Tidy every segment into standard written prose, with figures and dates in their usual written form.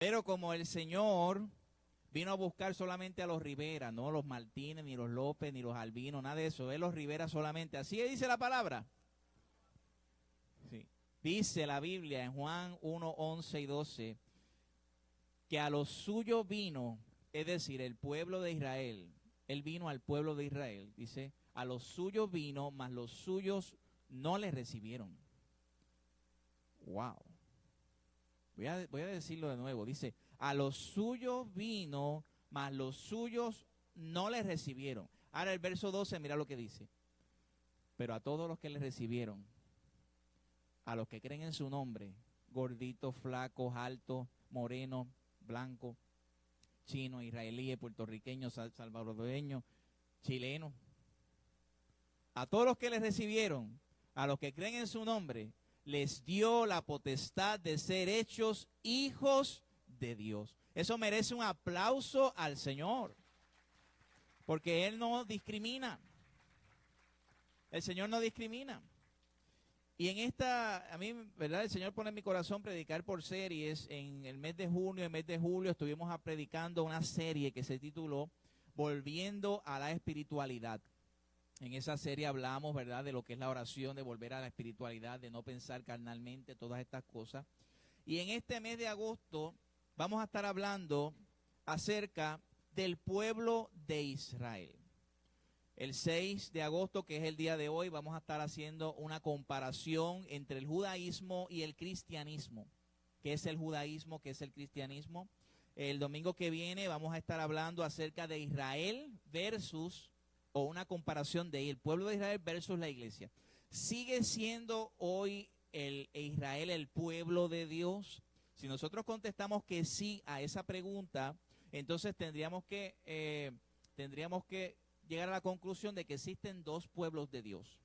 Pero como el Señor vino a buscar solamente a los Rivera, no los Martínez, ni los López, ni los Albinos, nada de eso, es los Rivera solamente. Así dice la palabra. Sí. Dice la Biblia en Juan 1, 11 y 12, que a los suyos vino, es decir, el pueblo de Israel. Él vino al pueblo de Israel, dice, a los suyos vino, mas los suyos no le recibieron. Wow. Voy a decirlo de nuevo. Dice, a los suyos vino, mas los suyos no le recibieron. Ahora el verso 12, mira lo que dice. Pero a todos los que le recibieron, a los que creen en su nombre, gorditos, flacos, altos, morenos, blancos, chinos, israelíes, puertorriqueños, salvadoreños, chilenos, a todos los que le recibieron, a los que creen en su nombre, les dio la potestad de ser hechos hijos de Dios. Eso merece un aplauso al Señor, porque Él no discrimina. El Señor no discrimina. Y en esta, a mí, ¿verdad? El Señor pone en mi corazón predicar por series. En el mes de junio, el mes de julio, estuvimos predicando una serie que se tituló Volviendo a la Espiritualidad. En esa serie hablamos, ¿verdad?, de lo que es la oración, de volver a la espiritualidad, de no pensar carnalmente, todas estas cosas. Y en este mes de agosto vamos a estar hablando acerca del pueblo de Israel. El 6 de agosto, que es el día de hoy, vamos a estar haciendo una comparación entre el judaísmo y el cristianismo. ¿Qué es el judaísmo? ¿Qué es el cristianismo? El domingo que viene vamos a estar hablando acerca de Israel versus, o una comparación de el pueblo de Israel versus la iglesia. ¿Sigue siendo hoy el Israel el pueblo de Dios? Si nosotros contestamos que sí a esa pregunta, entonces tendríamos que llegar a la conclusión de que existen dos pueblos de Dios,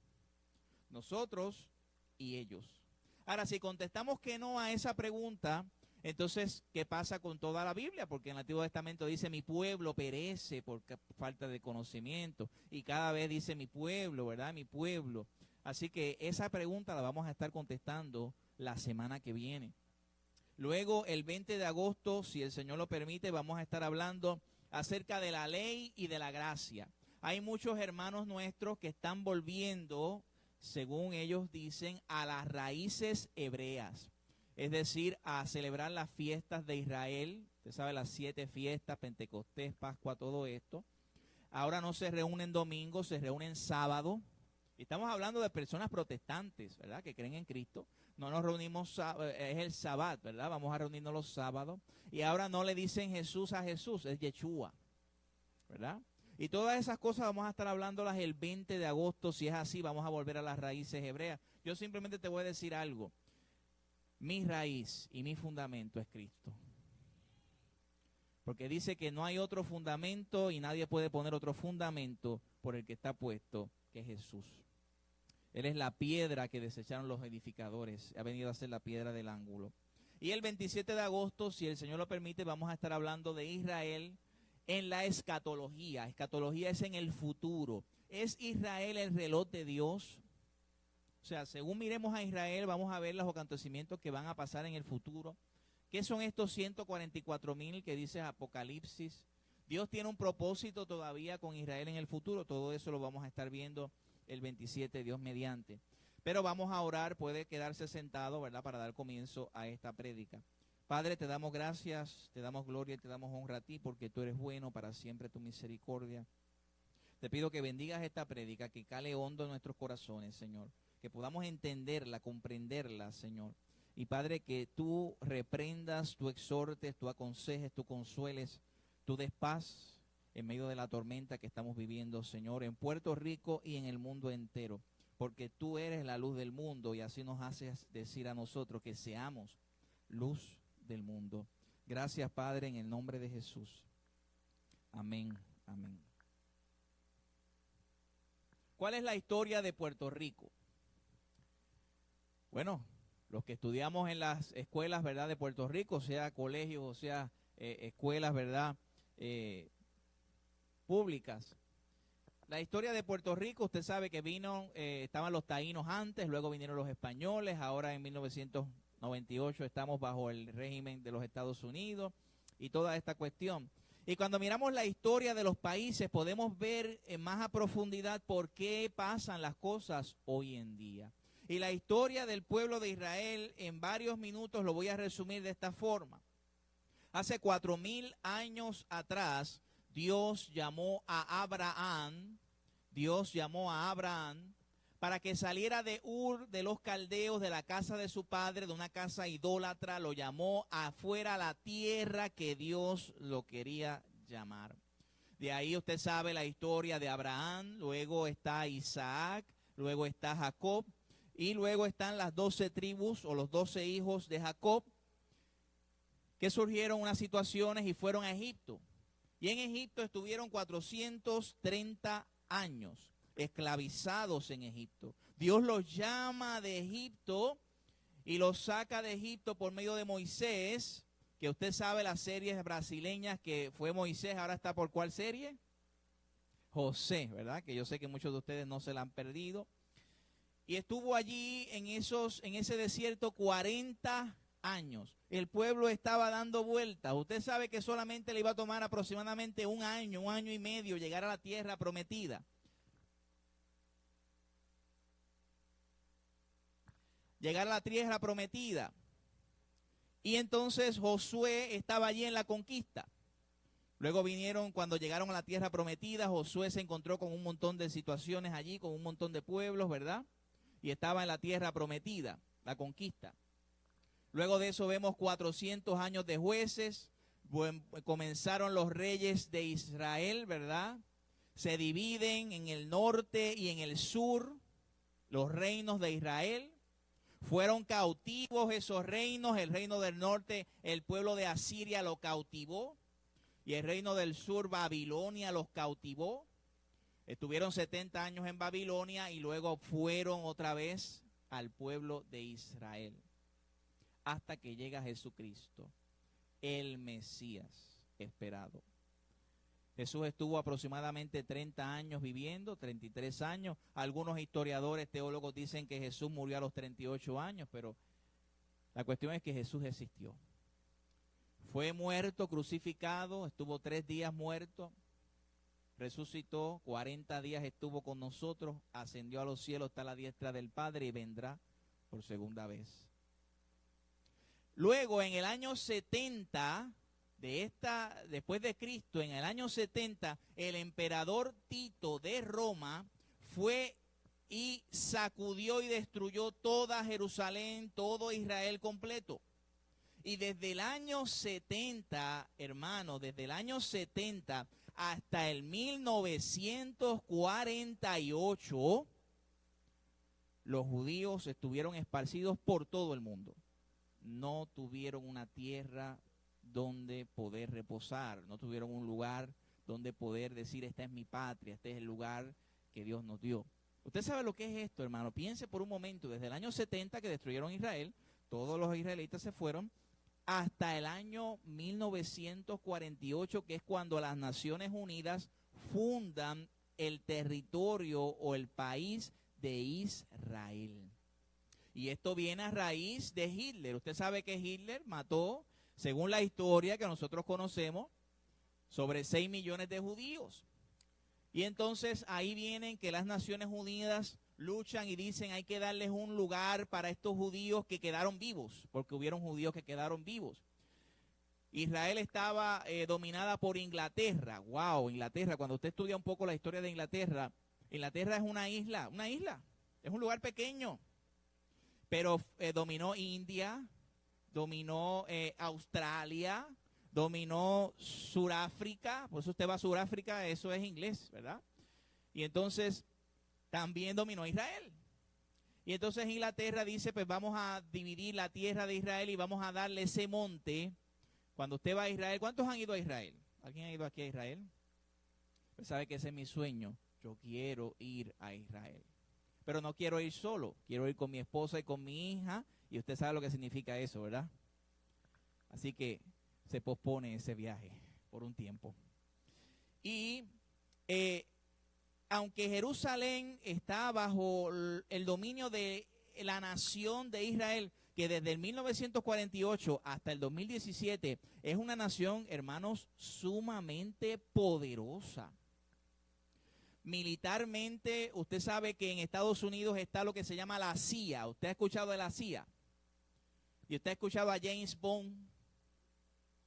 nosotros y ellos. Ahora, si contestamos que no a esa pregunta, entonces, ¿qué pasa con toda la Biblia? Porque en el Antiguo Testamento dice, mi pueblo perece por falta de conocimiento, y cada vez dice mi pueblo, ¿verdad? Mi pueblo. Así que esa pregunta la vamos a estar contestando la semana que viene. Luego, el 20 de agosto, si el Señor lo permite, vamos a estar hablando acerca de la ley y de la gracia. Hay muchos hermanos nuestros que están volviendo, según ellos dicen, a las raíces hebreas. Es decir, a celebrar las fiestas de Israel. Usted sabe, las 7 fiestas, Pentecostés, Pascua, todo esto. Ahora no se reúnen domingo, se reúnen sábado. Estamos hablando de personas protestantes, ¿verdad?, que creen en Cristo. No nos reunimos, es el Sabbat, ¿verdad? Vamos a reunirnos los sábados. Y ahora no le dicen Jesús a Jesús, es Yeshua, ¿verdad? Y todas esas cosas vamos a estar hablándolas el 20 de agosto. Si es así, vamos a volver a las raíces hebreas. Yo simplemente te voy a decir algo. Mi raíz y mi fundamento es Cristo. Porque dice que no hay otro fundamento y nadie puede poner otro fundamento por el que está puesto, que es Jesús. Él es la piedra que desecharon los edificadores. Ha venido a ser la piedra del ángulo. Y el 27 de agosto, si el Señor lo permite, vamos a estar hablando de Israel en la escatología. Escatología es en el futuro. ¿Es Israel el reloj de Dios? O sea, según miremos a Israel, vamos a ver los acontecimientos que van a pasar en el futuro. ¿Qué son estos 144,000 que dice Apocalipsis? Dios tiene un propósito todavía con Israel en el futuro. Todo eso lo vamos a estar viendo el 27, Dios mediante. Pero vamos a orar, puede quedarse sentado, ¿verdad?, para dar comienzo a esta prédica. Padre, te damos gracias, te damos gloria y te damos honra a ti, porque tú eres bueno, para siempre tu misericordia. Te pido que bendigas esta prédica, que cale hondo en nuestros corazones, Señor. Que podamos entenderla, comprenderla, Señor. Y Padre, que tú reprendas, tú exhortes, tú aconsejes, tú consueles, tú des paz en medio de la tormenta que estamos viviendo, Señor, en Puerto Rico y en el mundo entero. Porque tú eres la luz del mundo y así nos haces decir a nosotros que seamos luz del mundo. Gracias, Padre, en el nombre de Jesús. Amén, amén. ¿Cuál es la historia de Puerto Rico? Bueno, los que estudiamos en las escuelas, ¿verdad?, de Puerto Rico, sea colegios o sea escuelas, ¿verdad?, públicas. La historia de Puerto Rico, usted sabe que estaban los taínos antes, luego vinieron los españoles, ahora en 98 estamos bajo el régimen de los Estados Unidos y toda esta cuestión. Y cuando miramos la historia de los países, podemos ver más a profundidad por qué pasan las cosas hoy en día. Y la historia del pueblo de Israel en varios minutos lo voy a resumir de esta forma. Hace 4000 años atrás, Dios llamó a Abraham para que saliera de Ur de los caldeos, de la casa de su padre, de una casa idólatra. Lo llamó afuera a la tierra que Dios lo quería llamar. De ahí usted sabe la historia de Abraham, luego está Isaac, luego está Jacob, y luego están las 12 tribus o los 12 hijos de Jacob, que surgieron unas situaciones y fueron a Egipto. Y en Egipto estuvieron 430 años esclavizados en Egipto. Dios los llama de Egipto y los saca de Egipto por medio de Moisés, que usted sabe las series brasileñas que fue Moisés, ahora está por ¿cuál serie? José, ¿verdad? Que yo sé que muchos de ustedes no se la han perdido. Y estuvo allí en ese desierto 40 años. El pueblo estaba dando vueltas. Usted sabe que solamente le iba a tomar aproximadamente un año y medio llegar a la tierra prometida. Llegar a la tierra prometida. Y entonces Josué estaba allí en la conquista. Luego vinieron, cuando llegaron a la tierra prometida, Josué se encontró con un montón de situaciones allí, con un montón de pueblos, ¿verdad? Y estaba en la tierra prometida, la conquista. Luego de eso vemos 400 años de jueces. Comenzaron los reyes de Israel, ¿verdad? Se dividen en el norte y en el sur los reinos de Israel. Fueron cautivos esos reinos. El reino del norte, el pueblo de Asiria lo cautivó. Y el reino del sur, Babilonia, los cautivó. Estuvieron 70 años en Babilonia y luego fueron otra vez al pueblo de Israel. Hasta que llega Jesucristo, el Mesías esperado. Jesús estuvo aproximadamente 30 años viviendo, 33 años. Algunos historiadores, teólogos dicen que Jesús murió a los 38 años, pero la cuestión es que Jesús existió. Fue muerto, crucificado, estuvo 3 días muerto, resucitó, 40 días estuvo con nosotros, ascendió a los cielos, está a la diestra del Padre y vendrá por segunda vez. Luego, en el año 70 después de Cristo, en el año 70, el emperador Tito de Roma fue y sacudió y destruyó toda Jerusalén, todo Israel completo. Y desde el año 70, hermano, desde el año 70 hasta el 1948, los judíos estuvieron esparcidos por todo el mundo. No tuvieron una tierra donde poder reposar, no tuvieron un lugar donde poder decir, esta es mi patria, este es el lugar que Dios nos dio. Usted sabe lo que es esto, hermano. Piense por un momento, desde el año 70 que destruyeron Israel, todos los israelitas se fueron, hasta el año 1948, que es cuando las Naciones Unidas fundan el territorio o el país de Israel. Y esto viene a raíz de Hitler. Usted sabe que Hitler mató, según la historia que nosotros conocemos, sobre 6 millones de judíos. Y entonces ahí vienen que las Naciones Unidas luchan y dicen hay que darles un lugar para estos judíos que quedaron vivos, porque hubieron judíos que quedaron vivos. Israel estaba dominada por Inglaterra. Wow, Inglaterra, cuando usted estudia un poco la historia de Inglaterra, Inglaterra es una isla, es un lugar pequeño, pero dominó India, dominó Australia, dominó Sudáfrica. Por eso usted va a Sudáfrica, eso es inglés, ¿verdad? Y entonces también dominó Israel. Y entonces Inglaterra dice, pues vamos a dividir la tierra de Israel y vamos a darle ese monte. Cuando usted va a Israel, ¿cuántos han ido a Israel? ¿Alguien ha ido aquí a Israel? Pues sabe que ese es mi sueño. Yo quiero ir a Israel. Pero no quiero ir solo, quiero ir con mi esposa y con mi hija. Y usted sabe lo que significa eso, ¿verdad? Así que se pospone ese viaje por un tiempo. Y aunque Jerusalén está bajo el dominio de la nación de Israel, que desde el 1948 hasta el 2017 es una nación, hermanos, sumamente poderosa. Militarmente, usted sabe que en Estados Unidos está lo que se llama la CIA. ¿Usted ha escuchado de la CIA? Y usted ha escuchado a James Bond,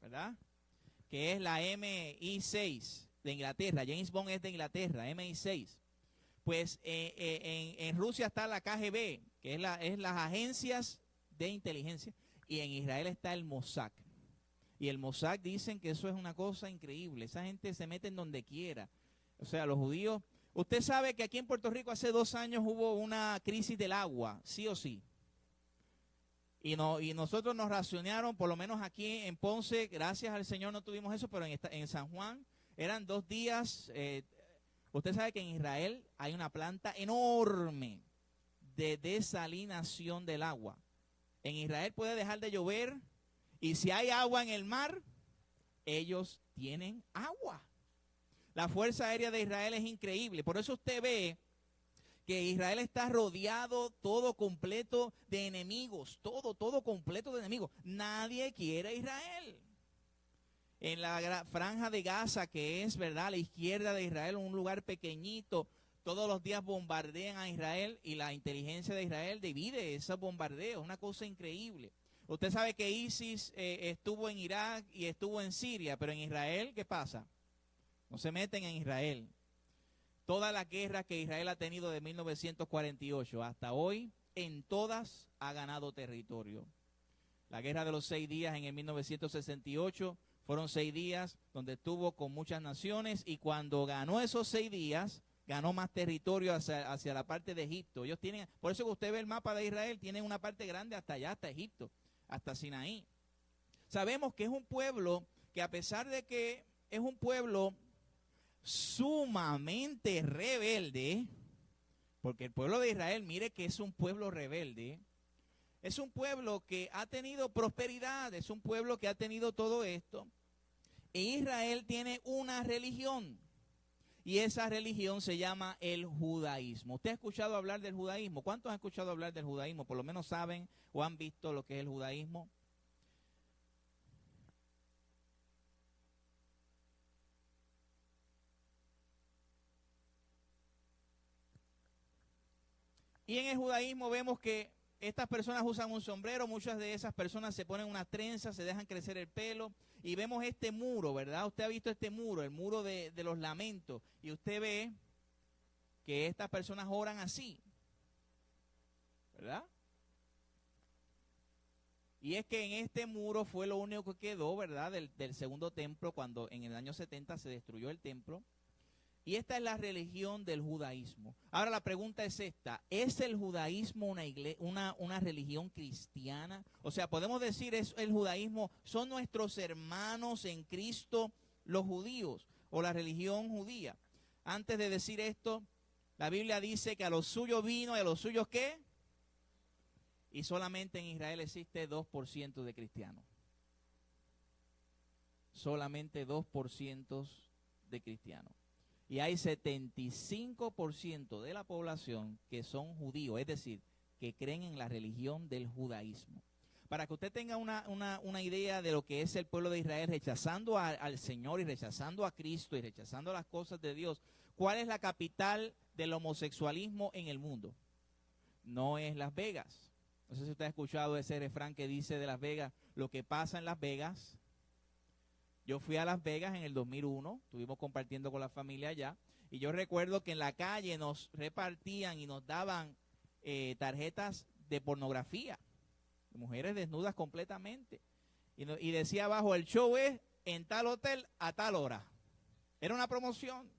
¿verdad? Que es la MI6 de Inglaterra. James Bond es de Inglaterra, MI6. Pues en Rusia está la KGB, que es las agencias de inteligencia. Y en Israel está el Mossad. Y el Mossad dicen que eso es una cosa increíble. Esa gente se mete en donde quiera. O sea, los judíos. Usted sabe que aquí en Puerto Rico hace 2 años hubo una crisis del agua, sí o sí. Y nosotros nos racionaron, por lo menos aquí en Ponce, gracias al Señor no tuvimos eso, pero en San Juan eran 2 días. Usted sabe que en Israel hay una planta enorme de desalinación del agua. En Israel puede dejar de llover y si hay agua en el mar, ellos tienen agua. La Fuerza Aérea de Israel es increíble. Por eso usted ve que Israel está rodeado todo completo de enemigos. Todo completo de enemigos. Nadie quiere a Israel. En la franja de Gaza, que es, ¿verdad?, a la izquierda de Israel, un lugar pequeñito, todos los días bombardean a Israel y la inteligencia de Israel divide esos bombardeos. Una cosa increíble. Usted sabe que ISIS estuvo en Irak y estuvo en Siria, pero en Israel, ¿qué pasa? No se meten en Israel. Todas las guerras que Israel ha tenido de 1948 hasta hoy, en todas ha ganado territorio. La guerra de los 6 días en el 1968 fueron 6 días donde estuvo con muchas naciones y cuando ganó esos 6 días, ganó más territorio hacia la parte de Egipto. Ellos tienen, por eso que usted ve el mapa de Israel, tienen una parte grande hasta allá, hasta Egipto, hasta Sinaí. Sabemos que es un pueblo que a pesar de que es un pueblo sumamente rebelde, porque el pueblo de Israel, mire que es un pueblo rebelde, es un pueblo que ha tenido prosperidad, es un pueblo que ha tenido todo esto, e Israel tiene una religión, y esa religión se llama el judaísmo. ¿Usted ha escuchado hablar del judaísmo? ¿Cuántos han escuchado hablar del judaísmo? Por lo menos saben o han visto lo que es el judaísmo. Y en el judaísmo vemos que estas personas usan un sombrero, muchas de esas personas se ponen unas trenzas, se dejan crecer el pelo, y vemos este muro, ¿verdad? Usted ha visto este muro, el muro de los lamentos, y usted ve que estas personas oran así, ¿verdad? Y es que en este muro fue lo único que quedó, ¿verdad? Del segundo templo, cuando en el año 70 se destruyó el templo. Y esta es la religión del judaísmo. Ahora la pregunta es esta: ¿es el judaísmo una religión cristiana? O sea, podemos decir, ¿es el judaísmo, son nuestros hermanos en Cristo los judíos o la religión judía? Antes de decir esto, la Biblia dice que a los suyos vino y a los suyos ¿qué? Y solamente en Israel existe 2% de cristianos. Solamente 2% de cristianos. Y hay 75% de la población que son judíos, es decir, que creen en la religión del judaísmo. Para que usted tenga una idea de lo que es el pueblo de Israel rechazando al Señor y rechazando a Cristo y rechazando las cosas de Dios, ¿cuál es la capital del homosexualismo en el mundo? No es Las Vegas. No sé si usted ha escuchado ese refrán que dice de Las Vegas: lo que pasa en Las Vegas. Yo fui a Las Vegas en el 2001, estuvimos compartiendo con la familia allá, y yo recuerdo que en la calle nos repartían y nos daban tarjetas de pornografía, de mujeres desnudas completamente, y decía abajo: el show es en tal hotel a tal hora. Era una promoción.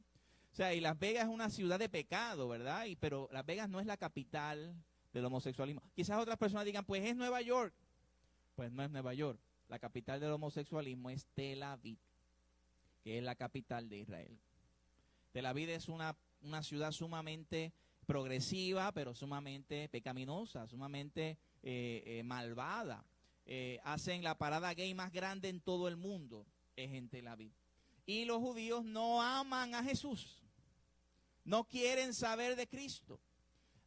O sea, y Las Vegas es una ciudad de pecado, ¿verdad? Pero Las Vegas no es la capital del homosexualismo. Quizás otras personas digan, pues es Nueva York. Pues no es Nueva York. La capital del homosexualismo es Tel Aviv, que es la capital de Israel. Tel Aviv es una ciudad sumamente progresiva, pero sumamente pecaminosa, sumamente malvada. Hacen la parada gay más grande en todo el mundo, es en Tel Aviv. Y los judíos no aman a Jesús, no quieren saber de Cristo.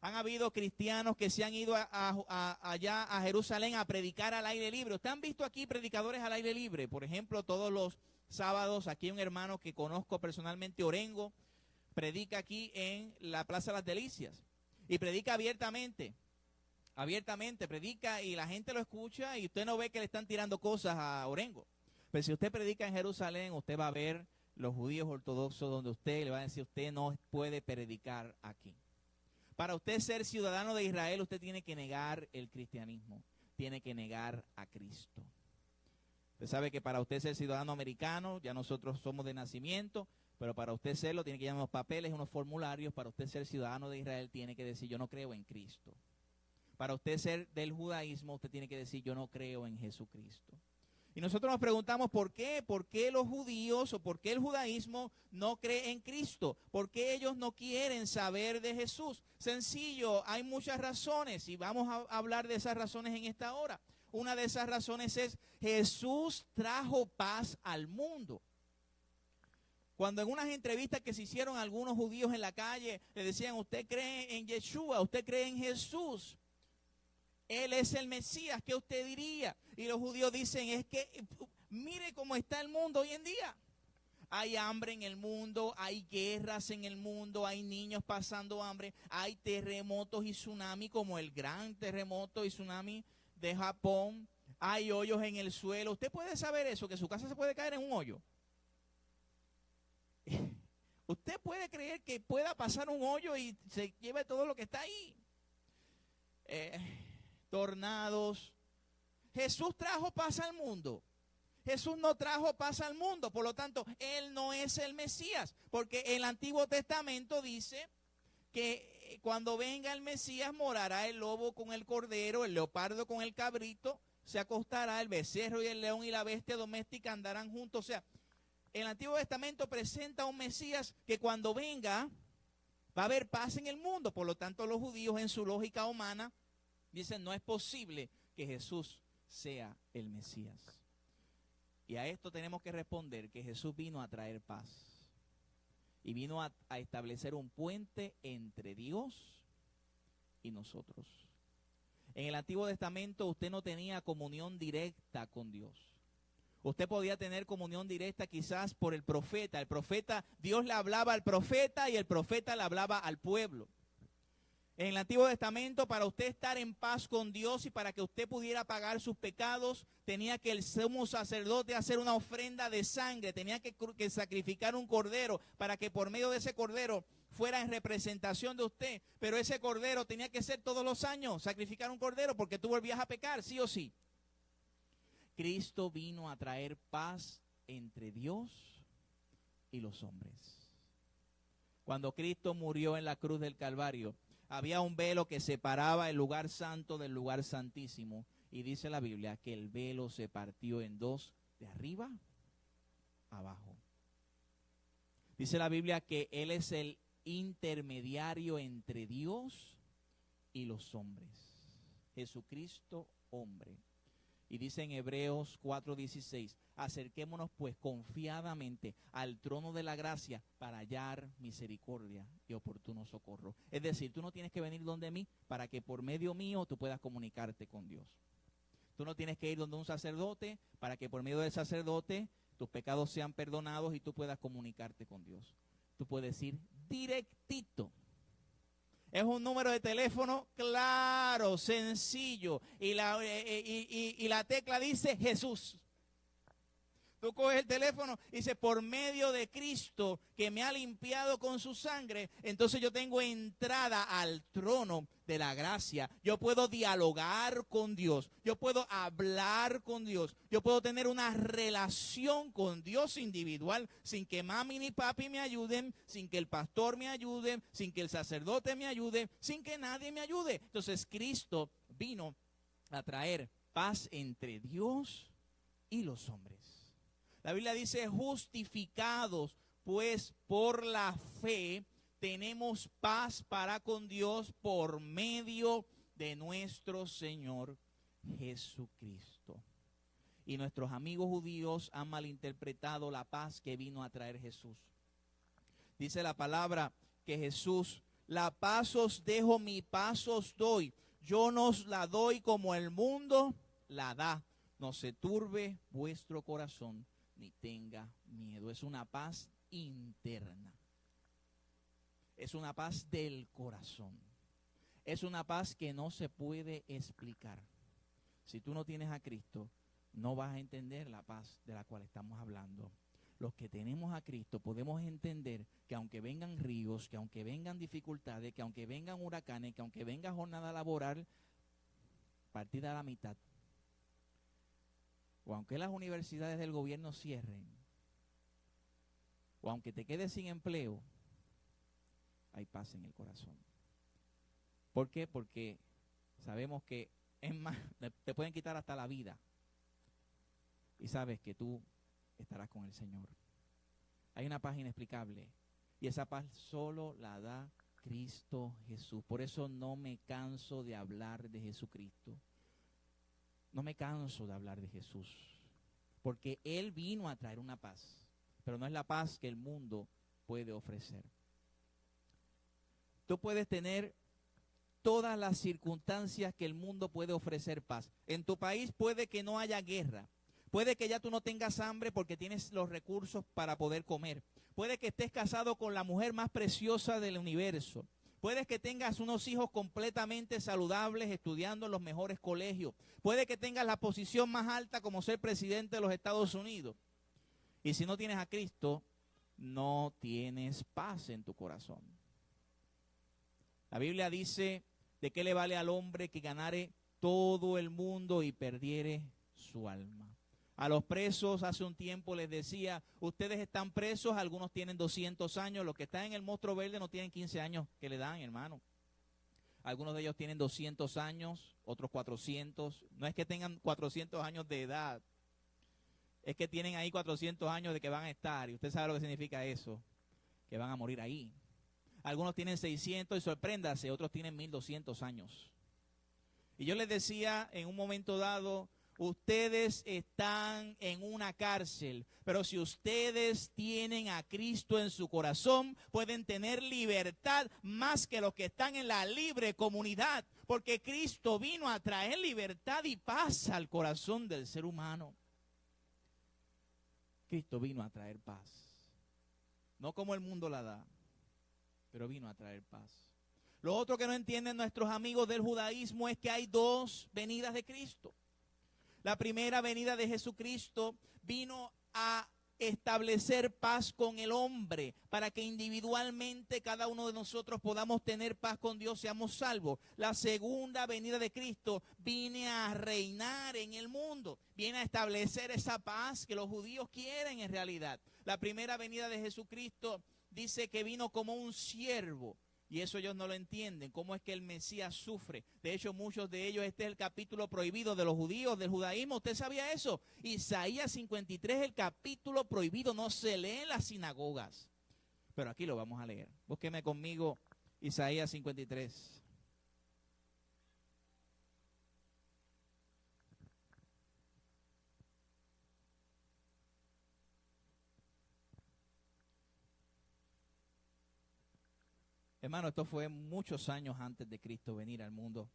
Han habido cristianos que se han ido allá a Jerusalén a predicar al aire libre. ¿Ustedes han visto aquí predicadores al aire libre? Por ejemplo, todos los sábados, aquí un hermano que conozco personalmente, Orengo, predica aquí en la Plaza de las Delicias. Y predica abiertamente, predica y la gente lo escucha y usted no ve que le están tirando cosas a Orengo. Pero si usted predica en Jerusalén, usted va a ver los judíos ortodoxos donde usted le va a decir, usted no puede predicar aquí. Para usted ser ciudadano de Israel, usted tiene que negar el cristianismo, tiene que negar a Cristo. Usted sabe que para usted ser ciudadano americano, ya nosotros somos de nacimiento, pero para usted serlo tiene que llenar unos papeles, unos formularios. Para usted ser ciudadano de Israel tiene que decir, yo no creo en Cristo. Para usted ser del judaísmo, usted tiene que decir, yo no creo en Jesucristo. Y nosotros nos preguntamos ¿por qué? ¿Por qué los judíos o por qué el judaísmo no cree en Cristo? ¿Por qué ellos no quieren saber de Jesús? Sencillo, hay muchas razones y vamos a hablar de esas razones en esta hora. Una de esas razones es Jesús trajo paz al mundo. Cuando en unas entrevistas que se hicieron a algunos judíos en la calle, le decían, ¿usted cree en Yeshua? ¿Usted cree en Jesús? Él es el Mesías, ¿qué usted diría? Y los judíos dicen, es que mire cómo está el mundo hoy en día. Hay hambre en el mundo, hay guerras en el mundo, hay niños pasando hambre, hay terremotos y tsunamis como el gran terremoto y tsunami de Japón, hay hoyos en el suelo. ¿Usted puede saber eso, que su casa se puede caer en un hoyo? ¿Usted puede creer que pueda pasar un hoyo y se lleve todo lo que está ahí? Tornados. Jesús trajo paz al mundo. Jesús no trajo paz al mundo, por lo tanto, Él no es el Mesías, porque el Antiguo Testamento dice que cuando venga el Mesías morará el lobo con el cordero, el leopardo con el cabrito, se acostará el becerro y el león y la bestia doméstica andarán juntos. O sea, el Antiguo Testamento presenta a un Mesías que cuando venga va a haber paz en el mundo, por lo tanto, los judíos en su lógica humana dicen, no es posible que Jesús sea el Mesías. Y a esto tenemos que responder que Jesús vino a traer paz. Y vino a establecer un puente entre Dios y nosotros. En el Antiguo Testamento usted no tenía comunión directa con Dios. Usted podía tener comunión directa quizás por el profeta. El profeta, Dios le hablaba al profeta y el profeta le hablaba al pueblo. En el Antiguo Testamento, para usted estar en paz con Dios y para que usted pudiera pagar sus pecados, tenía que el sumo sacerdote hacer una ofrenda de sangre, tenía que sacrificar un cordero para que por medio de ese cordero fuera en representación de usted. Pero ese cordero tenía que ser todos los años, sacrificar un cordero porque tú volvías a pecar, sí o sí. Cristo vino a traer paz entre Dios y los hombres. Cuando Cristo murió en la cruz del Calvario, había un velo que separaba el lugar santo del lugar santísimo. Y dice la Biblia que el velo se partió en dos, de arriba a abajo. Dice la Biblia que Él es el intermediario entre Dios y los hombres. Jesucristo, hombre. Y dice en Hebreos 4:16, acerquémonos pues confiadamente al trono de la gracia para hallar misericordia y oportuno socorro. Es decir, tú no tienes que venir donde mí para que por medio mío tú puedas comunicarte con Dios. Tú no tienes que ir donde un sacerdote para que por medio del sacerdote tus pecados sean perdonados y tú puedas comunicarte con Dios. Tú puedes ir directito. Es un número de teléfono claro, sencillo. Y la tecla dice Jesús. Tú coges el teléfono y dices, por medio de Cristo que me ha limpiado con su sangre, entonces yo tengo entrada al trono de la gracia. Yo puedo dialogar con Dios. Yo puedo hablar con Dios. Yo puedo tener una relación con Dios individual sin que mami ni papi me ayuden, sin que el pastor me ayude, sin que el sacerdote me ayude, sin que nadie me ayude. Entonces Cristo vino a traer paz entre Dios y los hombres. La Biblia dice, justificados pues por la fe, tenemos paz para con Dios por medio de nuestro Señor Jesucristo. Y nuestros amigos judíos han malinterpretado la paz que vino a traer Jesús. Dice la palabra que Jesús La paz os dejo, mi paz os doy. Yo no os la doy como el mundo la da. No se turbe vuestro corazón, ni tenga miedo. Es una paz interna. Es una paz del corazón. Es una paz que no se puede explicar. Si tú no tienes a Cristo, no vas a entender la paz de la cual estamos hablando. Los que tenemos a Cristo podemos entender que aunque vengan ríos, que aunque vengan dificultades, que aunque vengan huracanes, que aunque venga jornada laboral partida a la mitad, o aunque las universidades del gobierno cierren, o aunque te quedes sin empleo, hay paz en el corazón. ¿Por qué? Porque sabemos que es más, te pueden quitar hasta la vida y sabes que tú estarás con el Señor. Hay una paz inexplicable y esa paz solo la da Cristo Jesús. Por eso no me canso de hablar de Jesucristo. No me canso de hablar de Jesús, porque Él vino a traer una paz, pero no es la paz que el mundo puede ofrecer. Tú puedes tener todas las circunstancias que el mundo puede ofrecer paz. En tu país puede que no haya guerra. Puede que ya tú no tengas hambre porque tienes los recursos para poder comer. Puede que estés casado con la mujer más preciosa del universo. Puede que tengas unos hijos completamente saludables estudiando en los mejores colegios. Puede que tengas la posición más alta como ser presidente de los Estados Unidos. Y si no tienes a Cristo, no tienes paz en tu corazón. La Biblia dice, ¿de qué le vale al hombre que ganare todo el mundo y perdiere su alma? A los presos hace un tiempo les decía, ustedes están presos, algunos tienen 200 años, los que están en el monstruo verde no tienen 15 años que le dan, hermano. Algunos de ellos tienen 200 años, otros 400. No es que tengan 400 años de edad, es que tienen ahí 400 años de que van a estar, y usted sabe lo que significa eso, que van a morir ahí. Algunos tienen 600 y sorpréndase, otros tienen 1200 años. Y yo les decía en un momento dado, ustedes están en una cárcel, pero si ustedes tienen a Cristo en su corazón, pueden tener libertad más que los que están en la libre comunidad, porque Cristo vino a traer libertad y paz al corazón del ser humano. Cristo vino a traer paz, no como el mundo la da, pero vino a traer paz. Lo otro que no entienden nuestros amigos del judaísmo es que hay dos venidas de Cristo. La primera venida de Jesucristo vino a establecer paz con el hombre, para que individualmente cada uno de nosotros podamos tener paz con Dios, seamos salvos. La segunda venida de Cristo viene a reinar en el mundo, viene a establecer esa paz que los judíos quieren en realidad. La primera venida de Jesucristo dice que vino como un siervo. Y eso ellos no lo entienden, cómo es que el Mesías sufre. De hecho, muchos de ellos, este es el capítulo prohibido de los judíos, del judaísmo. ¿Usted sabía eso? Isaías 53 es el capítulo prohibido, no se lee en las sinagogas. Pero aquí lo vamos a leer. Búsqueme conmigo Isaías 53. Hermano, esto fue muchos años antes de Cristo venir al mundo.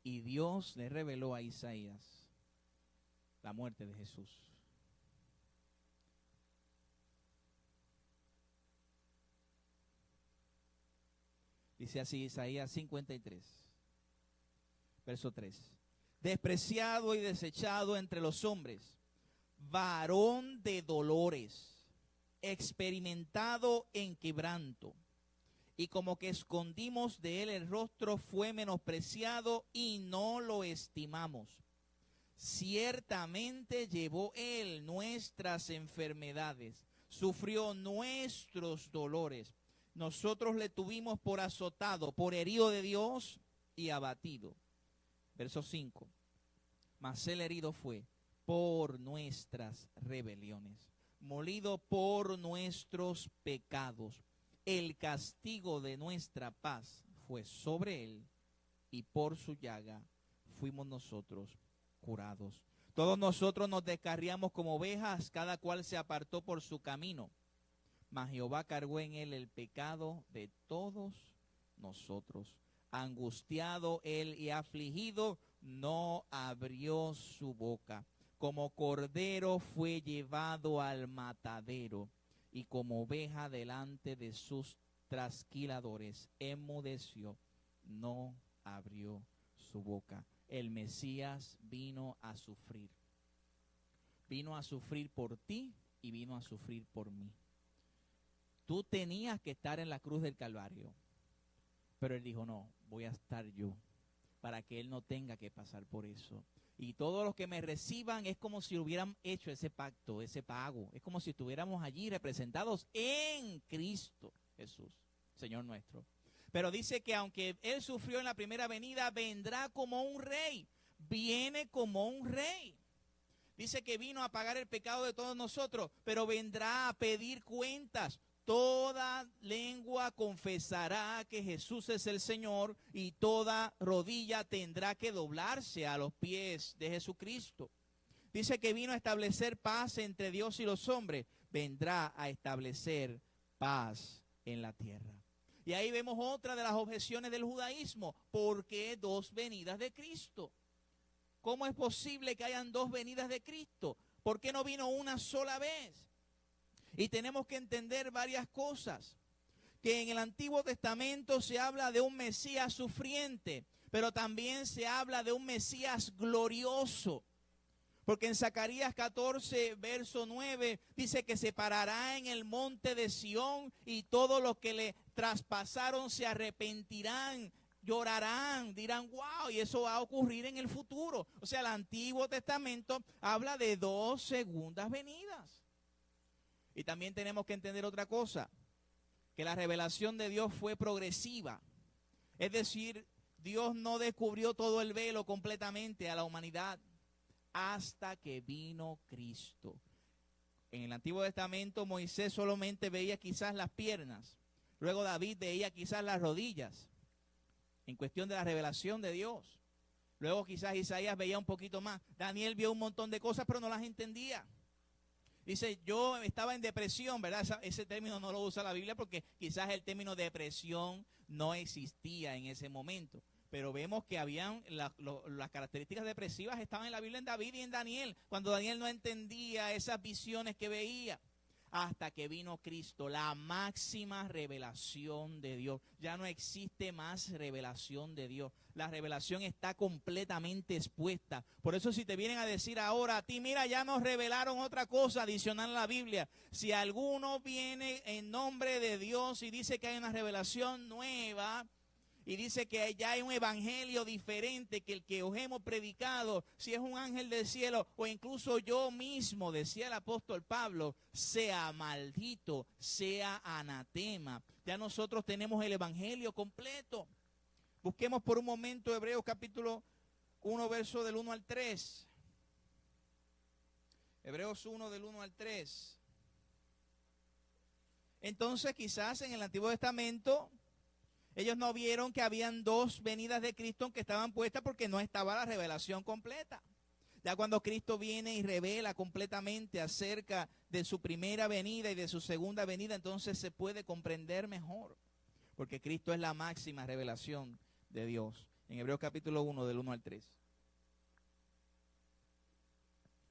Y Dios le reveló a Isaías la muerte de Jesús. Dice así Isaías 53, verso 3. Despreciado y desechado entre los hombres, varón de dolores, experimentado en quebranto, y como que escondimos de él el rostro, fue menospreciado y no lo estimamos. Ciertamente llevó él nuestras enfermedades, sufrió nuestros dolores. Nosotros le tuvimos por azotado, por herido de Dios y abatido. Verso 5. Mas él herido fue por nuestras rebeliones, molido por nuestros pecados. El castigo de nuestra paz fue sobre él, y por su llaga fuimos nosotros curados. Todos nosotros nos descarriamos como ovejas, cada cual se apartó por su camino. Mas Jehová cargó en él el pecado de todos nosotros. Angustiado él y afligido, no abrió su boca. Como cordero fue llevado al matadero, y como oveja delante de sus trasquiladores, enmudeció, no abrió su boca. El Mesías vino a sufrir. Vino a sufrir por ti y vino a sufrir por mí. Tú tenías que estar en la cruz del Calvario, pero él dijo, no, voy a estar yo, para que él no tenga que pasar por eso. Y todos los que me reciban es como si hubieran hecho ese pacto, ese pago. Es como si estuviéramos allí representados en Cristo Jesús, Señor nuestro. Pero dice que aunque él sufrió en la primera venida, vendrá como un rey. Viene como un rey. Dice que vino a pagar el pecado de todos nosotros, pero vendrá a pedir cuentas. Toda lengua confesará que Jesús es el Señor y toda rodilla tendrá que doblarse a los pies de Jesucristo. Dice que vino a establecer paz entre Dios y los hombres. Vendrá a establecer paz en la tierra. Y ahí vemos otra de las objeciones del judaísmo. ¿Por qué dos venidas de Cristo? ¿Cómo es posible que hayan dos venidas de Cristo? ¿Por qué no vino una sola vez? Y tenemos que entender varias cosas. Que en el Antiguo Testamento se habla de un Mesías sufriente, pero también se habla de un Mesías glorioso. Porque en Zacarías 14, verso 9, dice que se parará en el monte de Sión y todos los que le traspasaron se arrepentirán, llorarán, dirán, wow, y eso va a ocurrir en el futuro. O sea, el Antiguo Testamento habla de dos segundas venidas. Y también tenemos que entender otra cosa, que la revelación de Dios fue progresiva. Es decir, Dios no descubrió todo el velo completamente a la humanidad hasta que vino Cristo. En el Antiguo Testamento Moisés solamente veía quizás las piernas. Luego David veía quizás las rodillas en cuestión de la revelación de Dios. Luego quizás Isaías veía un poquito más. Daniel vio un montón de cosas pero no las entendía. Dice, yo estaba en depresión, ¿verdad? Ese término no lo usa la Biblia porque quizás el término depresión no existía en ese momento. Pero vemos que habían las características depresivas estaban en la Biblia en David y en Daniel, cuando Daniel no entendía esas visiones que veía, hasta que vino Cristo, la máxima revelación de Dios. Ya no existe más revelación de Dios. La revelación está completamente expuesta. Por eso si te vienen a decir ahora a ti, mira, ya nos revelaron otra cosa adicional a la Biblia. Si alguno viene en nombre de Dios y dice que hay una revelación nueva, y dice que ya hay un evangelio diferente que el que os hemos predicado, si es un ángel del cielo o incluso yo mismo, decía el apóstol Pablo, sea maldito, sea anatema. Ya nosotros tenemos el evangelio completo. Busquemos por un momento Hebreos capítulo 1, verso del 1 al 3. Hebreos 1 del 1 al 3. Entonces quizás en el Antiguo Testamento ellos no vieron que habían dos venidas de Cristo que estaban puestas porque no estaba la revelación completa. Ya cuando Cristo viene y revela completamente acerca de su primera venida y de su segunda venida, entonces se puede comprender mejor. Porque Cristo es la máxima revelación de Dios. En Hebreos capítulo 1, del 1 al 3.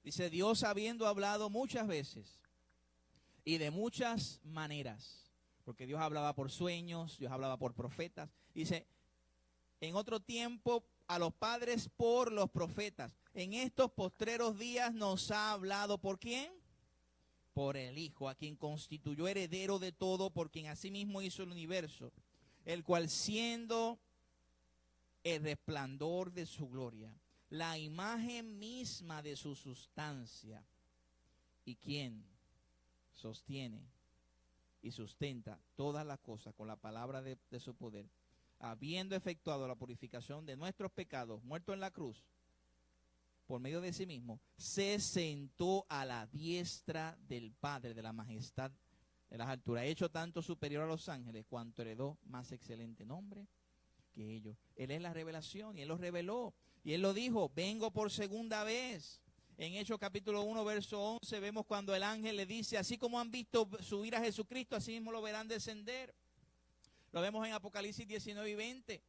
Dice, Dios habiendo hablado muchas veces y de muchas maneras, porque Dios hablaba por sueños, Dios hablaba por profetas. Dice, en otro tiempo a los padres por los profetas. En estos postreros días nos ha hablado, ¿por quién? Por el Hijo, a quien constituyó heredero de todo, por quien asimismo hizo el universo, el cual siendo el resplandor de su gloria, la imagen misma de su sustancia, y quien sostiene y sustenta todas las cosas con la palabra de su poder, habiendo efectuado la purificación de nuestros pecados, muerto en la cruz, por medio de sí mismo, se sentó a la diestra del Padre de la majestad de las alturas, hecho tanto superior a los ángeles, cuanto heredó más excelente nombre que ellos. Él es la revelación y Él lo reveló. Y Él lo dijo, vengo por segunda vez. En Hechos capítulo 1, verso 11, vemos cuando el ángel le dice, así como han visto subir a Jesucristo, así mismo lo verán descender. Lo vemos en Apocalipsis 19 y 20,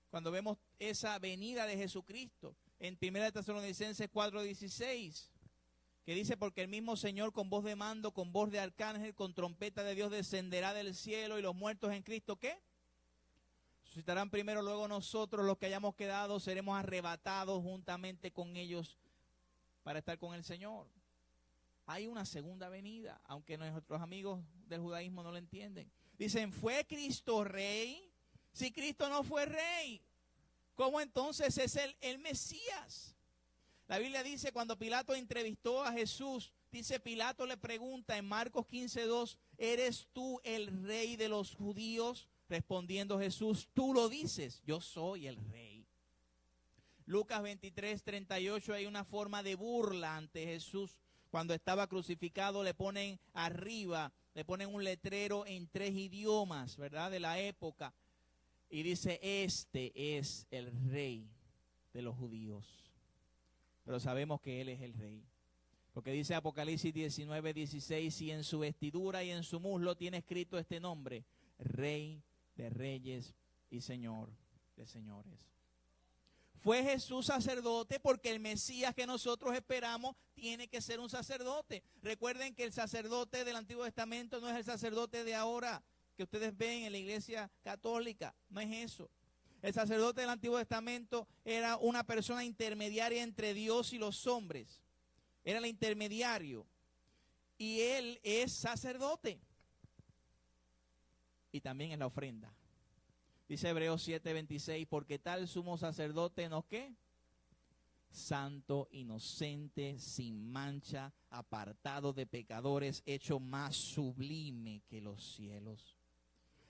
cuando vemos esa venida de Jesucristo. En 1 Tesalonicenses 4, 16, que dice, porque el mismo Señor con voz de mando, con voz de arcángel, con trompeta de Dios descenderá del cielo, y los muertos en Cristo, ¿qué? Resucitarán primero, luego nosotros, los que hayamos quedado, seremos arrebatados juntamente con ellos para estar con el Señor. Hay una segunda venida, aunque nuestros amigos del judaísmo no lo entienden. Dicen, ¿fue Cristo rey? Si Cristo no fue rey, ¿cómo entonces es el Mesías? La Biblia dice, cuando Pilato entrevistó a Jesús, dice, Pilato le pregunta en Marcos 15:2, ¿eres tú el rey de los judíos? Respondiendo Jesús, tú lo dices, yo soy el rey. Lucas 23:38, hay una forma de burla ante Jesús. Cuando estaba crucificado le ponen arriba, le ponen un letrero en 3 idiomas, ¿verdad? De la época. Y dice, este es el rey de los judíos. Pero sabemos que Él es el rey. Porque dice Apocalipsis 19:16, y en su vestidura y en su muslo tiene escrito este nombre, Rey de Reyes y Señor de Señores. Fue Jesús sacerdote porque el Mesías que nosotros esperamos tiene que ser un sacerdote. Recuerden que el sacerdote del Antiguo Testamento no es el sacerdote de ahora que ustedes ven en la iglesia católica, no es eso. El sacerdote del Antiguo Testamento era una persona intermediaria entre Dios y los hombres. Era el intermediario. Y él es sacerdote. Y también es la ofrenda. Dice Hebreos 7:26, porque tal sumo sacerdote nos ¿qué? Santo, inocente, sin mancha, apartado de pecadores, hecho más sublime que los cielos,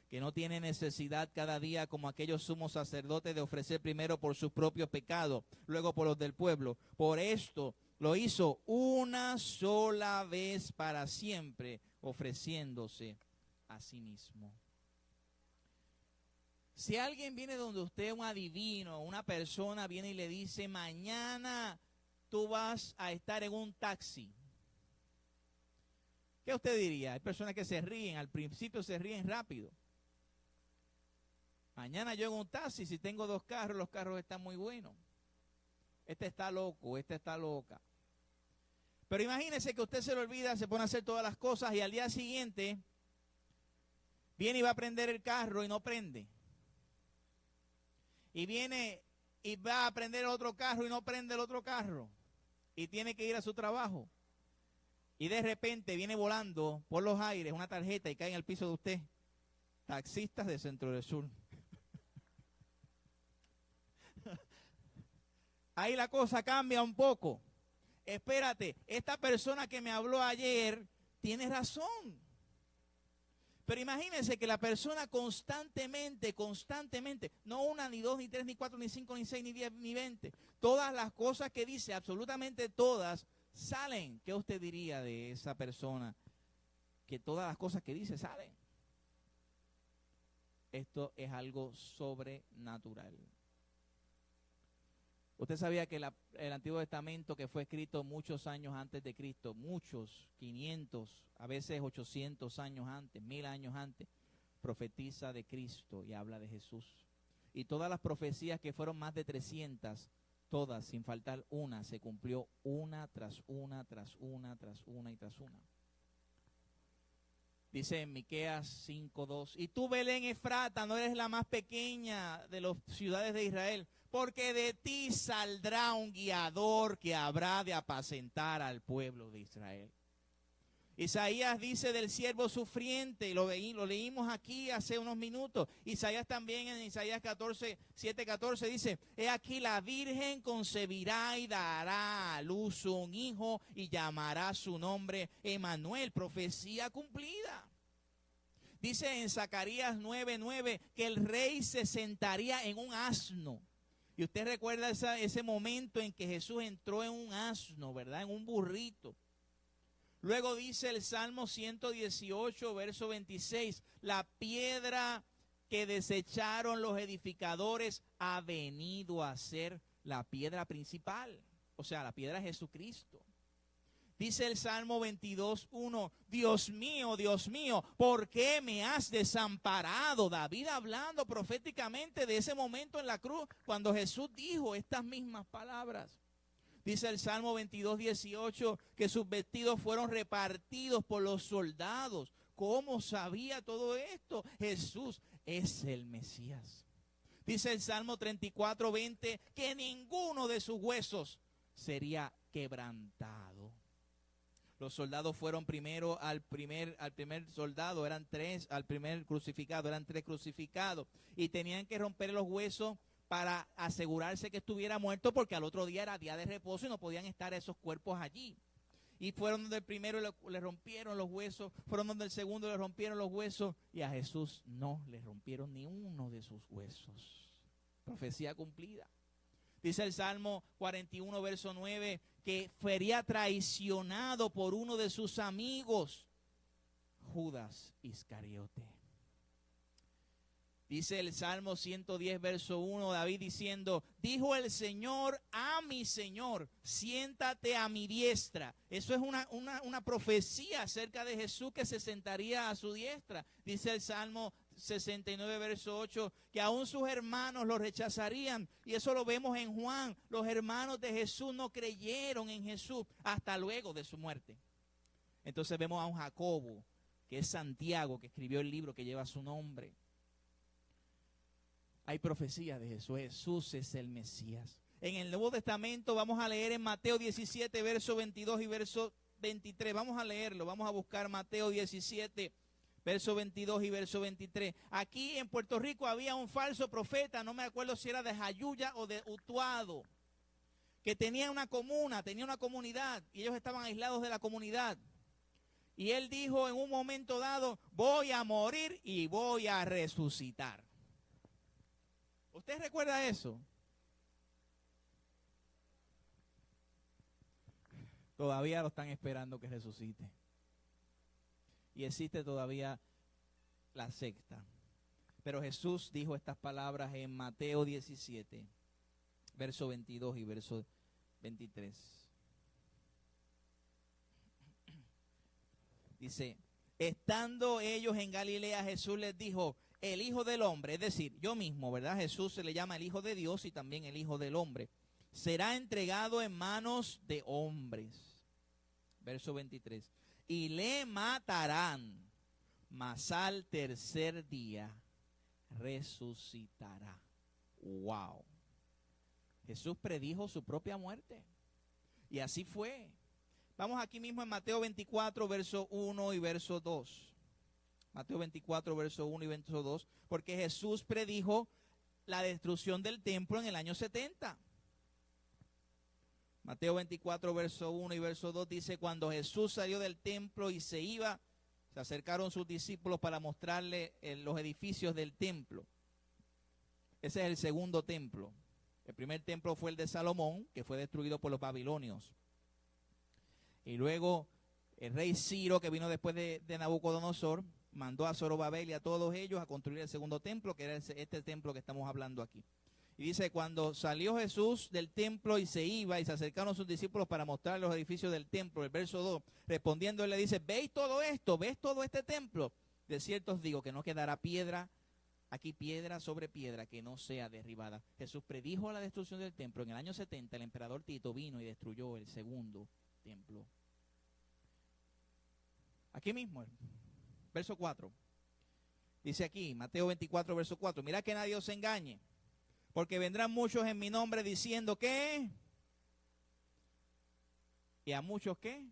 que no tiene necesidad cada día como aquellos sumos sacerdotes de ofrecer primero por sus propios pecados, luego por los del pueblo. Por esto lo hizo una sola vez para siempre, ofreciéndose a sí mismo. Si alguien viene donde usted, un adivino, una persona viene y le dice, mañana tú vas a estar en un taxi, ¿qué usted diría? Hay personas que se ríen, al principio se ríen rápido. Mañana yo en un taxi, si tengo 2 carros, los carros están muy buenos. Este está loco, esta está loca. Pero imagínese que usted se le olvida, se pone a hacer todas las cosas y al día siguiente viene y va a prender el carro y no prende. Y viene y va a prender otro carro y no prende el otro carro. Y tiene que ir a su trabajo. Y de repente viene volando por los aires una tarjeta y cae en el piso de usted. Taxistas de Centro del Sur. Ahí la cosa cambia un poco. Espérate, esta persona que me habló ayer tiene razón. Pero imagínense que la persona constantemente, no una, ni 2, ni 3, ni 4, ni 5, ni 6, ni 10, ni 20, todas las cosas que dice, absolutamente todas, salen. ¿Qué usted diría de esa persona? Que todas las cosas que dice salen. Esto es algo sobrenatural. Usted sabía que el Antiguo Testamento, que fue escrito muchos años antes de Cristo, muchos, 500, a veces 800 años antes, 1000 años antes, profetiza de Cristo y habla de Jesús. Y todas las profecías, que fueron más de 300, todas, sin faltar una, se cumplió una tras una, tras una, tras una y tras una. Dice en Miqueas 5:2, y tú, Belén Efrata, no eres la más pequeña de las ciudades de Israel, porque de ti saldrá un guiador que habrá de apacentar al pueblo de Israel. Isaías dice del siervo sufriente, lo leímos aquí hace unos minutos. Isaías también en Isaías 7:14 dice, he aquí la virgen concebirá y dará a luz un hijo y llamará su nombre Emanuel, profecía cumplida. Dice en Zacarías 9:9 que el rey se sentaría en un asno. Y usted recuerda ese momento en que Jesús entró en un asno, ¿verdad? En un burrito. Luego dice el Salmo 118, verso 26, la piedra que desecharon los edificadores ha venido a ser la piedra principal. O sea, la piedra es Jesucristo. Dice el Salmo 22:1, Dios mío, ¿por qué me has desamparado? David hablando proféticamente de ese momento en la cruz, cuando Jesús dijo estas mismas palabras. Dice el Salmo 22:18, que sus vestidos fueron repartidos por los soldados. ¿Cómo sabía todo esto? Jesús es el Mesías. Dice el Salmo 34:20, que ninguno de sus huesos sería quebrantado. Los soldados fueron primero al primer soldado, eran tres, al primer crucificado, eran tres crucificados. Y tenían que romper los huesos para asegurarse que estuviera muerto, porque al otro día era día de reposo y no podían estar esos cuerpos allí. Y fueron donde el primero le rompieron los huesos, fueron donde el segundo le rompieron los huesos, y a Jesús no le rompieron ni uno de sus huesos. Profecía cumplida. Dice el Salmo 41, verso 9, que sería traicionado por uno de sus amigos, Judas Iscariote. Dice el Salmo 110, verso 1, David diciendo, dijo el Señor a mi Señor, siéntate a mi diestra. Eso es una profecía acerca de Jesús que se sentaría a su diestra. Dice el Salmo 69, verso 8, que aún sus hermanos lo rechazarían. Y eso lo vemos en Juan. Los hermanos de Jesús no creyeron en Jesús hasta luego de su muerte. Entonces vemos a un Jacobo, que es Santiago, que escribió el libro que lleva su nombre. Hay profecía de Jesús. Jesús es el Mesías. En el Nuevo Testamento vamos a leer en Mateo 17, verso 22 y verso 23. Vamos a leerlo, vamos a buscar Mateo 17, verso 22 y verso 23. Aquí en Puerto Rico había un falso profeta, no me acuerdo si era de Jayuya o de Utuado, que tenía una comuna, tenía una comunidad, y ellos estaban aislados de la comunidad. Y él dijo en un momento dado, voy a morir y voy a resucitar. ¿Usted recuerda eso? Todavía lo están esperando que resucite. Y existe todavía la secta. Pero Jesús dijo estas palabras en Mateo 17, verso 22 y verso 23. Dice, estando ellos en Galilea, Jesús les dijo, el Hijo del Hombre, es decir, yo mismo, ¿verdad? Jesús se le llama el Hijo de Dios y también el Hijo del Hombre. Será entregado en manos de hombres. Verso 23. Y le matarán, mas al tercer día resucitará. ¡Wow! Jesús predijo su propia muerte. Y así fue. Vamos aquí mismo en Mateo 24, verso 1 y verso 2. Mateo 24, verso 1 y verso 2, porque Jesús predijo la destrucción del templo en el año 70. Mateo 24, verso 1 y verso 2 dice, cuando Jesús salió del templo y se iba, se acercaron sus discípulos para mostrarle los edificios del templo. Ese es el segundo templo. El primer templo fue el de Salomón, que fue destruido por los babilonios. Y luego el rey Ciro, que vino después de Nabucodonosor, mandó a Zorobabel y a todos ellos a construir el segundo templo, que era este templo que estamos hablando aquí. Y dice, cuando salió Jesús del templo y se iba, y se acercaron sus discípulos para mostrar los edificios del templo, el verso 2, respondiendo él le dice, ¿veis todo esto? ¿Ves todo este templo? De cierto os digo que no quedará piedra, aquí piedra sobre piedra que no sea derribada. Jesús predijo la destrucción del templo. En el año 70 el emperador Tito vino y destruyó el segundo templo. Aquí mismo, verso 4. Dice aquí, Mateo 24, verso 4. Mira que nadie os engañe, porque vendrán muchos en mi nombre diciendo ¿qué? ¿Y a muchos qué?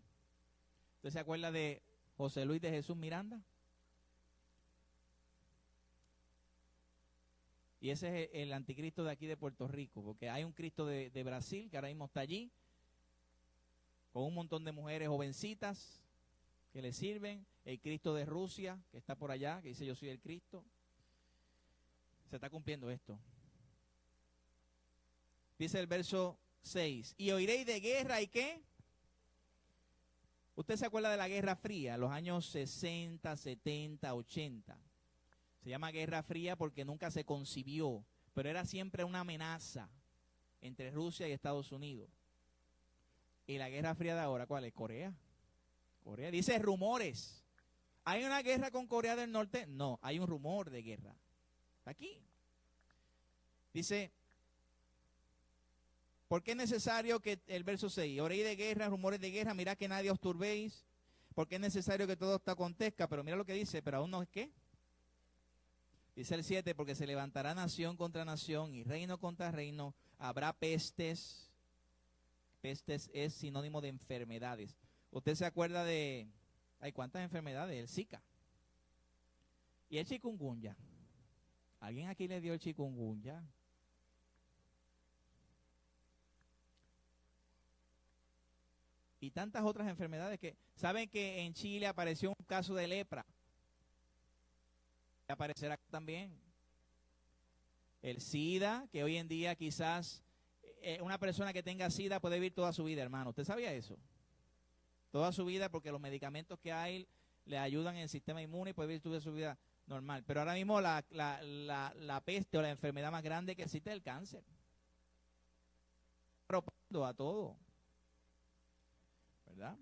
¿Usted se acuerda de José Luis de Jesús Miranda? Y ese es el anticristo de aquí de Puerto Rico, porque hay un Cristo de Brasil que ahora mismo está allí, con un montón de mujeres jovencitas que le sirven, el Cristo de Rusia, que está por allá, que dice yo soy el Cristo. Se está cumpliendo esto. Dice el verso 6, y oiréis de guerra y qué. Usted se acuerda de la Guerra Fría, los años 60, 70, 80. Se llama Guerra Fría porque nunca se concibió, pero era siempre una amenaza entre Rusia y Estados Unidos. Y la Guerra Fría de ahora, ¿cuál es? Corea. Corea. Dice rumores. ¿Hay una guerra con Corea del Norte? No, hay un rumor de guerra. Aquí. Dice, ¿por qué es necesario que, el verso 6, oréis de guerra, rumores de guerra, mirad que nadie os turbéis? Porque es necesario que todo esto acontezca, pero mira lo que dice, pero aún no es qué. Dice el 7, porque se levantará nación contra nación y reino contra reino, habrá pestes. Pestes es sinónimo de enfermedades. ¿Usted se acuerda de, hay cuántas enfermedades? El Zika. Y el chikungunya. ¿Alguien aquí le dio el chikungunya? Y tantas otras enfermedades que, ¿saben que en Chile apareció un caso de lepra? Aparecerá también. El SIDA, que hoy en día quizás una persona que tenga SIDA puede vivir toda su vida, hermano. ¿Usted sabía eso? Toda su vida, porque los medicamentos que hay le ayudan en el sistema inmune y puede vivir toda su vida normal. Pero ahora mismo la peste o la enfermedad más grande que existe es el cáncer. Propagando a todo. ¿Verdad?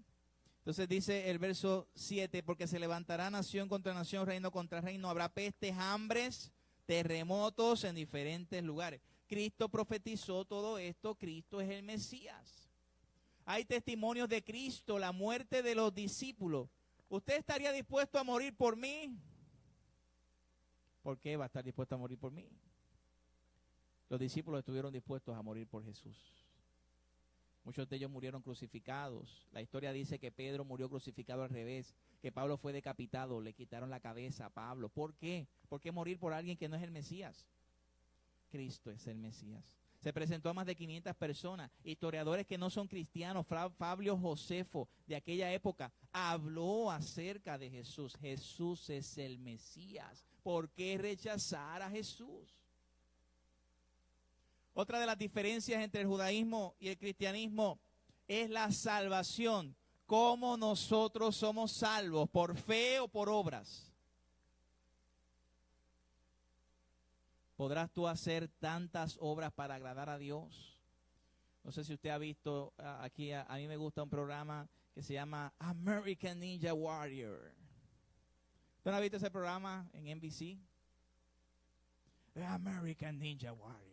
Entonces dice el verso 7, porque se levantará nación contra nación, reino contra reino, habrá pestes, hambres, terremotos en diferentes lugares. Cristo profetizó todo esto, Cristo es el Mesías. Hay testimonios de Cristo, la muerte de los discípulos. ¿Usted estaría dispuesto a morir por mí? ¿Por qué va a estar dispuesto a morir por mí? Los discípulos estuvieron dispuestos a morir por Jesús. Muchos de ellos murieron crucificados. La historia dice que Pedro murió crucificado al revés, que Pablo fue decapitado, le quitaron la cabeza a Pablo. ¿Por qué? ¿Por qué morir por alguien que no es el Mesías? Cristo es el Mesías. Se presentó a más de 500 personas, historiadores que no son cristianos. Fabio Josefo, de aquella época, habló acerca de Jesús. Jesús es el Mesías. ¿Por qué rechazar a Jesús? Otra de las diferencias entre el judaísmo y el cristianismo es la salvación. ¿Cómo nosotros somos salvos? ¿Por fe o por obras? ¿Podrás tú hacer tantas obras para agradar a Dios? No sé si usted ha visto, aquí a mí me gusta un programa que se llama American Ninja Warrior. ¿Usted no ha visto ese programa en NBC? American Ninja Warrior.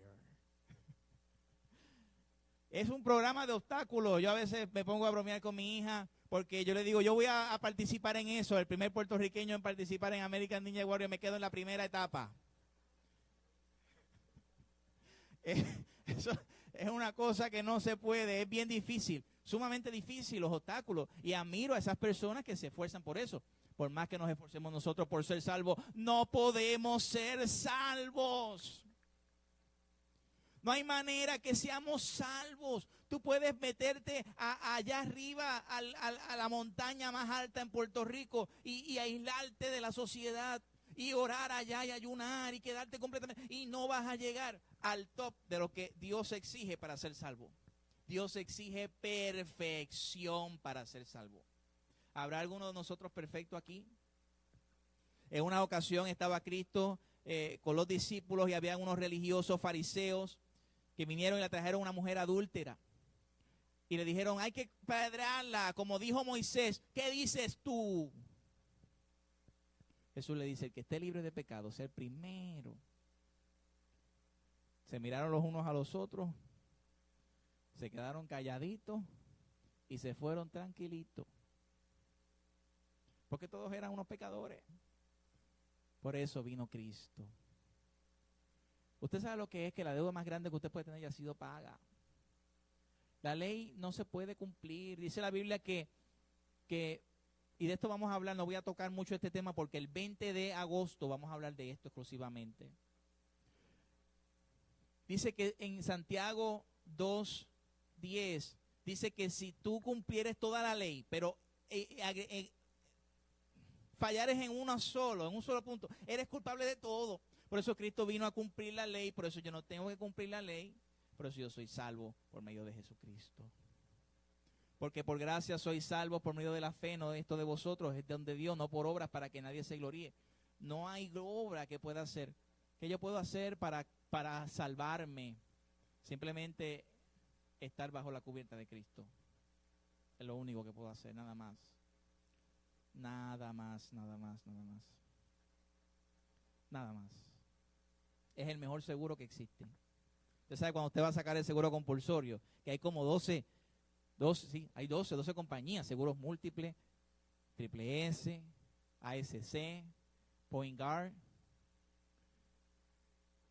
Es un programa de obstáculos. Yo a veces me pongo a bromear con mi hija porque yo le digo, yo voy a participar en eso. El primer puertorriqueño en participar en American Ninja Warrior, me quedo en la primera etapa. Eso es una cosa que no se puede, es bien difícil, sumamente difícil los obstáculos. Y admiro a esas personas que se esfuerzan por eso. Por más que nos esforcemos nosotros por ser salvos, no podemos ser salvos. No hay manera que seamos salvos. Tú puedes meterte allá arriba a la montaña más alta en Puerto Rico y aislarte de la sociedad y orar allá y ayunar y quedarte completamente. Y no vas a llegar al top de lo que Dios exige para ser salvo. Dios exige perfección para ser salvo. ¿Habrá alguno de nosotros perfecto aquí? En una ocasión estaba Cristo con los discípulos y había unos religiosos fariseos que vinieron y le trajeron una mujer adúltera. Y le dijeron, hay que pedrarla, como dijo Moisés. ¿Qué dices tú? Jesús le dice, el que esté libre de pecado, sea el primero. Se miraron los unos a los otros, se quedaron calladitos y se fueron tranquilitos. Porque todos eran unos pecadores. Por eso vino Cristo. Usted sabe lo que es que la deuda más grande que usted puede tener ya ha sido paga. La ley no se puede cumplir. Dice la Biblia que y de esto vamos a hablar, no voy a tocar mucho este tema porque el 20 de agosto vamos a hablar de esto exclusivamente. Dice que en Santiago 2:10 dice que si tú cumplieres toda la ley, pero fallares en un solo punto, eres culpable de todo. Por eso Cristo vino a cumplir la ley, por eso yo no tengo que cumplir la ley, por eso yo soy salvo por medio de Jesucristo. Porque por gracia soy salvo por medio de la fe, no de esto de vosotros, es de Dios, no por obras para que nadie se gloríe. No hay obra que pueda hacer, que yo puedo hacer para salvarme. Simplemente estar bajo la cubierta de Cristo. Es lo único que puedo hacer, nada más. Nada más, nada más, nada más. Nada más. Es el mejor seguro que existe. Usted sabe cuando usted va a sacar el seguro compulsorio, que hay como 12, hay 12 compañías, seguros múltiples, Triple S, ASC, Point Guard,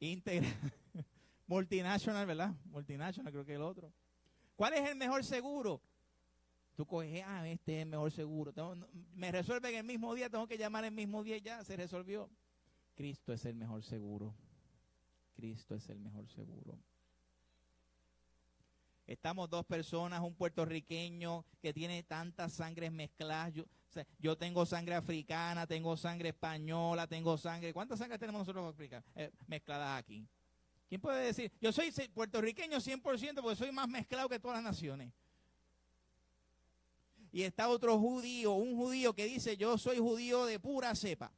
Integra, Multinational, ¿verdad? Multinational creo que es el otro. ¿Cuál es el mejor seguro? Tú coges, este es el mejor seguro. Me resuelven el mismo día, tengo que llamar el mismo día y ya, se resolvió. Cristo es el mejor seguro. Cristo es el mejor seguro. Estamos dos personas, un puertorriqueño que tiene tantas sangres mezcladas. Yo tengo sangre africana, tengo sangre española, tengo sangre. ¿Cuántas sangres tenemos nosotros mezcladas aquí? ¿Quién puede decir? Yo soy puertorriqueño 100% porque soy más mezclado que todas las naciones. Y está otro judío, un judío que dice, yo soy judío de pura cepa,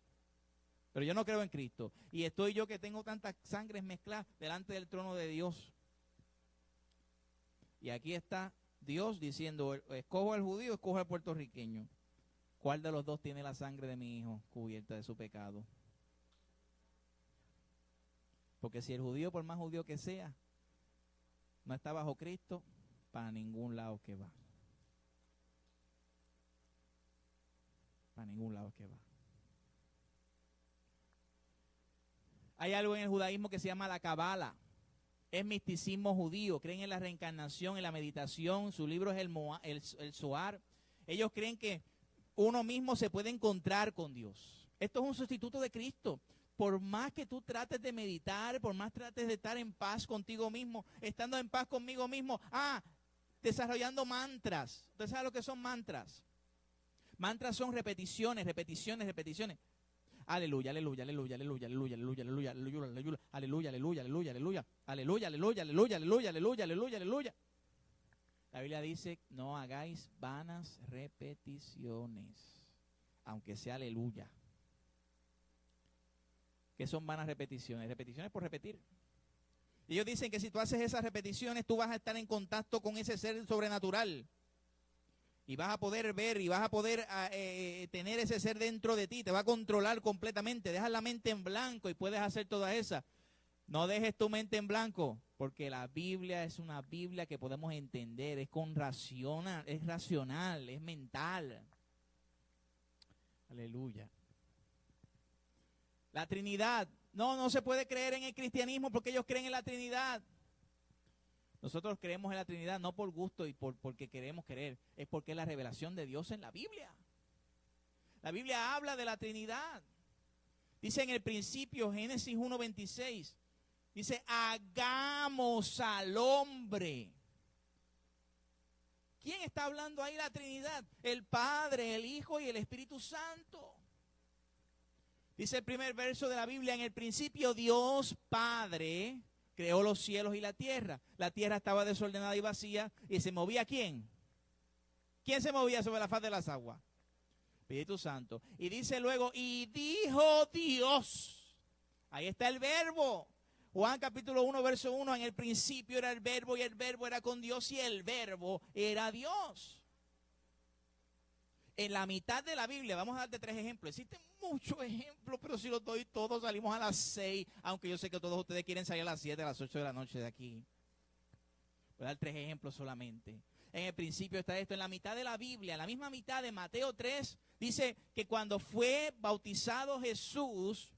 pero yo no creo en Cristo. Y estoy yo que tengo tantas sangres mezcladas delante del trono de Dios. Y aquí está Dios diciendo, escojo al judío, escojo al puertorriqueño. ¿Cuál de los dos tiene la sangre de mi hijo cubierta de su pecado? Porque si el judío, por más judío que sea, no está bajo Cristo, para ningún lado que va. Para ningún lado que va. Hay algo en el judaísmo que se llama la Kabbalah. Es misticismo judío. Creen en la reencarnación, en la meditación. Su libro es el Zohar. Ellos creen que uno mismo se puede encontrar con Dios. Esto es un sustituto de Cristo. Por más que tú trates de meditar, por más trates de estar en paz contigo mismo, estando en paz conmigo mismo, desarrollando mantras. ¿Usted sabe lo que son mantras? Mantras son repeticiones, repeticiones, repeticiones. Aleluya, aleluya, aleluya, aleluya, aleluya, aleluya, aleluya, aleluya, aleluya, aleluya, aleluya, aleluya, aleluya, aleluya, aleluya, aleluya, aleluya, aleluya, aleluya, aleluya. La Biblia dice, no hagáis vanas repeticiones, aunque sea aleluya. ¿Qué son vanas repeticiones? Repeticiones por repetir. Ellos dicen que si tú haces esas repeticiones, tú vas a estar en contacto con ese ser sobrenatural. Y vas a poder ver y vas a poder tener ese ser dentro de ti. Te va a controlar completamente. Dejas la mente en blanco y puedes hacer toda esa. No dejes tu mente en blanco, porque la Biblia es una Biblia que podemos entender. Es racional, es mental. Aleluya. La Trinidad. No se puede creer en el cristianismo porque ellos creen en la Trinidad. Nosotros creemos en la Trinidad no por gusto y porque queremos creer, es porque es la revelación de Dios en la Biblia. La Biblia habla de la Trinidad. Dice en el principio, Génesis 1:26, dice, hagamos al hombre. ¿Quién está hablando ahí? La Trinidad. El Padre, el Hijo y el Espíritu Santo. Dice el primer verso de la Biblia, en el principio Dios Padre creó los cielos y la tierra. La tierra estaba desordenada y vacía. ¿Y se movía quién? ¿Quién se movía sobre la faz de las aguas? Espíritu Santo. Y dice luego, y dijo Dios. Ahí está el verbo. Juan capítulo 1, verso 1. En el principio era el verbo y el verbo era con Dios y el verbo era Dios. En la mitad de la Biblia, vamos a darte 3 ejemplos. Existen muchos ejemplos, pero si los doy todos, salimos a las 6. Aunque yo sé que todos ustedes quieren salir a las 7, a las 8 de la noche de aquí. Voy a dar 3 ejemplos solamente. En el principio está esto. En la mitad de la Biblia, en la misma mitad de Mateo 3, dice que cuando fue bautizado Jesús,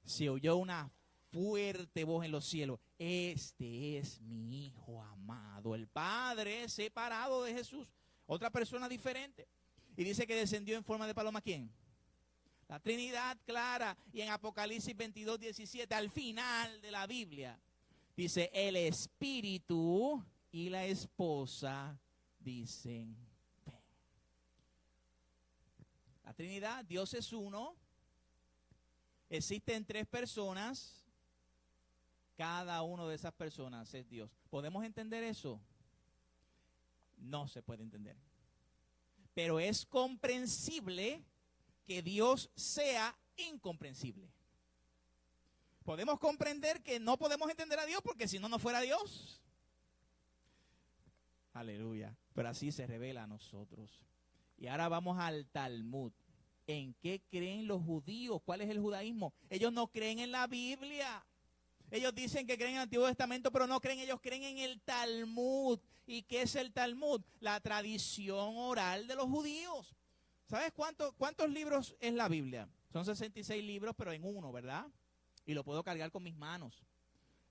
se oyó una fuerte voz en los cielos. Este es mi Hijo amado. El Padre separado de Jesús. Otra persona diferente. Y dice que descendió en forma de paloma, ¿quién? La Trinidad clara. Y en Apocalipsis 22:17, al final de la Biblia, dice, el Espíritu y la esposa dicen, ven. La Trinidad, Dios es uno. Existen 3 personas. Cada uno de esas personas es Dios. ¿Podemos entender eso? No se puede entender. Pero es comprensible que Dios sea incomprensible. Podemos comprender que no podemos entender a Dios porque si no, no fuera Dios. Aleluya. Pero así se revela a nosotros. Y ahora vamos al Talmud. ¿En qué creen los judíos? ¿Cuál es el judaísmo? Ellos no creen en la Biblia. Ellos dicen que creen en el Antiguo Testamento, pero no creen, ellos creen en el Talmud. ¿Y qué es el Talmud? La tradición oral de los judíos. ¿Sabes cuántos libros es la Biblia? Son 66 libros, pero en uno, ¿verdad? Y lo puedo cargar con mis manos.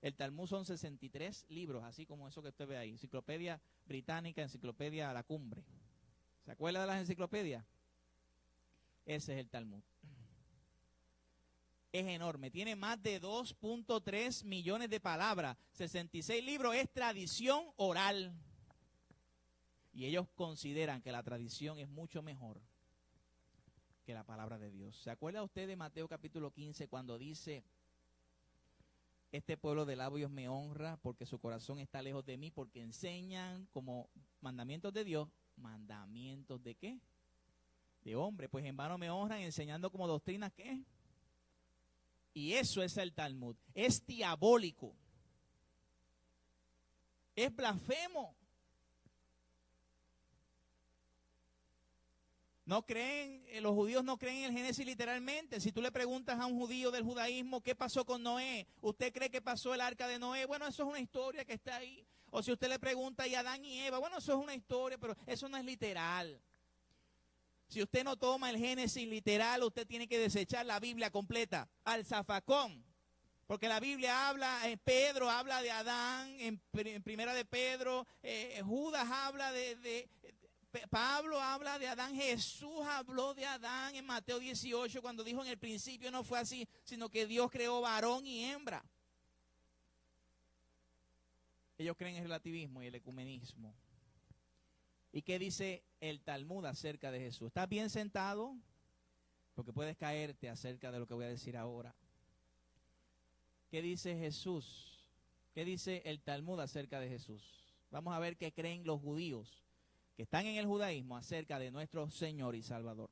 El Talmud son 63 libros, así como eso que usted ve ahí. Enciclopedia Británica, Enciclopedia a la Cumbre. ¿Se acuerda de las enciclopedias? Ese es el Talmud. Es enorme, tiene más de 2.3 millones de palabras, 66 libros, es tradición oral. Y ellos consideran que la tradición es mucho mejor que la palabra de Dios. ¿Se acuerda usted de Mateo capítulo 15 cuando dice, este pueblo de labios me honra porque su corazón está lejos de mí, porque enseñan como mandamientos de Dios, mandamientos de qué? De hombre, pues en vano me honran enseñando como doctrinas ¿qué? Y eso es el Talmud. Es diabólico. Es blasfemo. No creen, los judíos no creen en el Génesis literalmente. Si tú le preguntas a un judío del judaísmo qué pasó con Noé, ¿usted cree que pasó el arca de Noé? Bueno, eso es una historia que está ahí. O si usted le pregunta a Adán y Eva, bueno, eso es una historia, pero eso no es literal. Si usted no toma el Génesis literal, usted tiene que desechar la Biblia completa, al zafacón. Porque la Biblia habla, Pedro habla de Adán, en primera de Pedro, Judas habla Pablo habla de Adán, Jesús habló de Adán en Mateo 18, cuando dijo en el principio no fue así, sino que Dios creó varón y hembra. Ellos creen en el relativismo y el ecumenismo. ¿Y qué dice el Talmud acerca de Jesús? ¿Estás bien sentado? Porque puedes caerte acerca de lo que voy a decir ahora. ¿Qué dice Jesús? ¿Qué dice el Talmud acerca de Jesús? Vamos a ver qué creen los judíos que están en el judaísmo acerca de nuestro Señor y Salvador.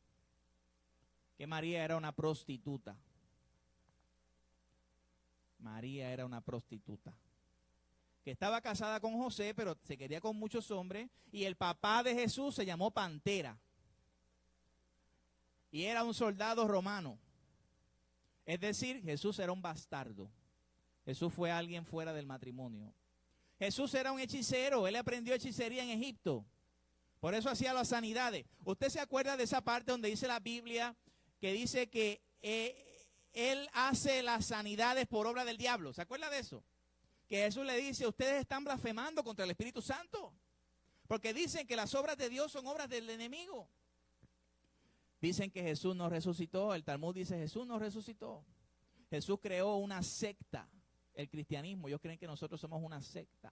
Que María era una prostituta. María era una prostituta. Que estaba casada con José, pero se quería con muchos hombres, y el papá de Jesús se llamó Pantera, y era un soldado romano. Es decir, Jesús era un bastardo. Jesús fue alguien fuera del matrimonio. Jesús era un hechicero, él aprendió hechicería en Egipto, por eso hacía las sanidades. ¿Usted se acuerda de esa parte donde dice la Biblia, que dice que él hace las sanidades por obra del diablo? ¿Se acuerda de eso? Que Jesús le dice, ustedes están blasfemando contra el Espíritu Santo, porque dicen que las obras de Dios son obras del enemigo. Dicen que Jesús no resucitó, el Talmud dice Jesús no resucitó. Jesús creó una secta, el cristianismo, ellos creen que nosotros somos una secta.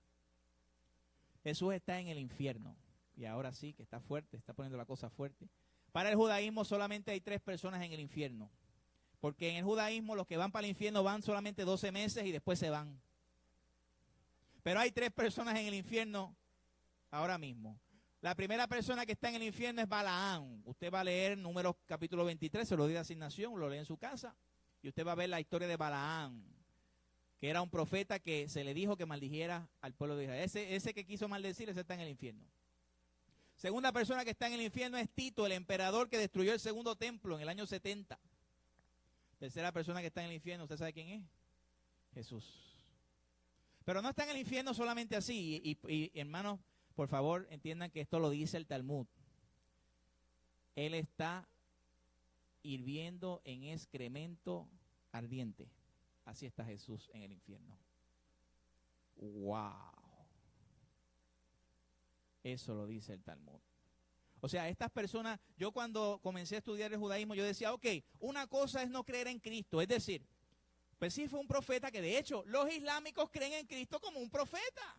Jesús está en el infierno, y ahora sí que está fuerte, está poniendo la cosa fuerte. Para el judaísmo solamente hay 3 personas en el infierno, porque en el judaísmo los que van para el infierno van solamente 12 meses y después se van. Pero hay 3 personas en el infierno ahora mismo. La primera persona que está en el infierno es Balaam. Usted va a leer Números capítulo 23, se lo di de asignación, lo lee en su casa. Y usted va a ver la historia de Balaam, que era un profeta que se le dijo que maldijera al pueblo de Israel. Ese que quiso maldecir, ese está en el infierno. Segunda persona que está en el infierno es Tito, el emperador que destruyó el segundo templo en el año 70. Tercera persona que está en el infierno, ¿usted sabe quién es? Jesús. Pero no está en el infierno solamente así. Y hermanos, por favor, entiendan que esto lo dice el Talmud. Él está hirviendo en excremento ardiente. Así está Jesús en el infierno. ¡Wow! Eso lo dice el Talmud. O sea, estas personas, yo cuando comencé a estudiar el judaísmo, yo decía, ok, una cosa es no creer en Cristo, es decir, pues sí fue un profeta que de hecho los islámicos creen en Cristo como un profeta.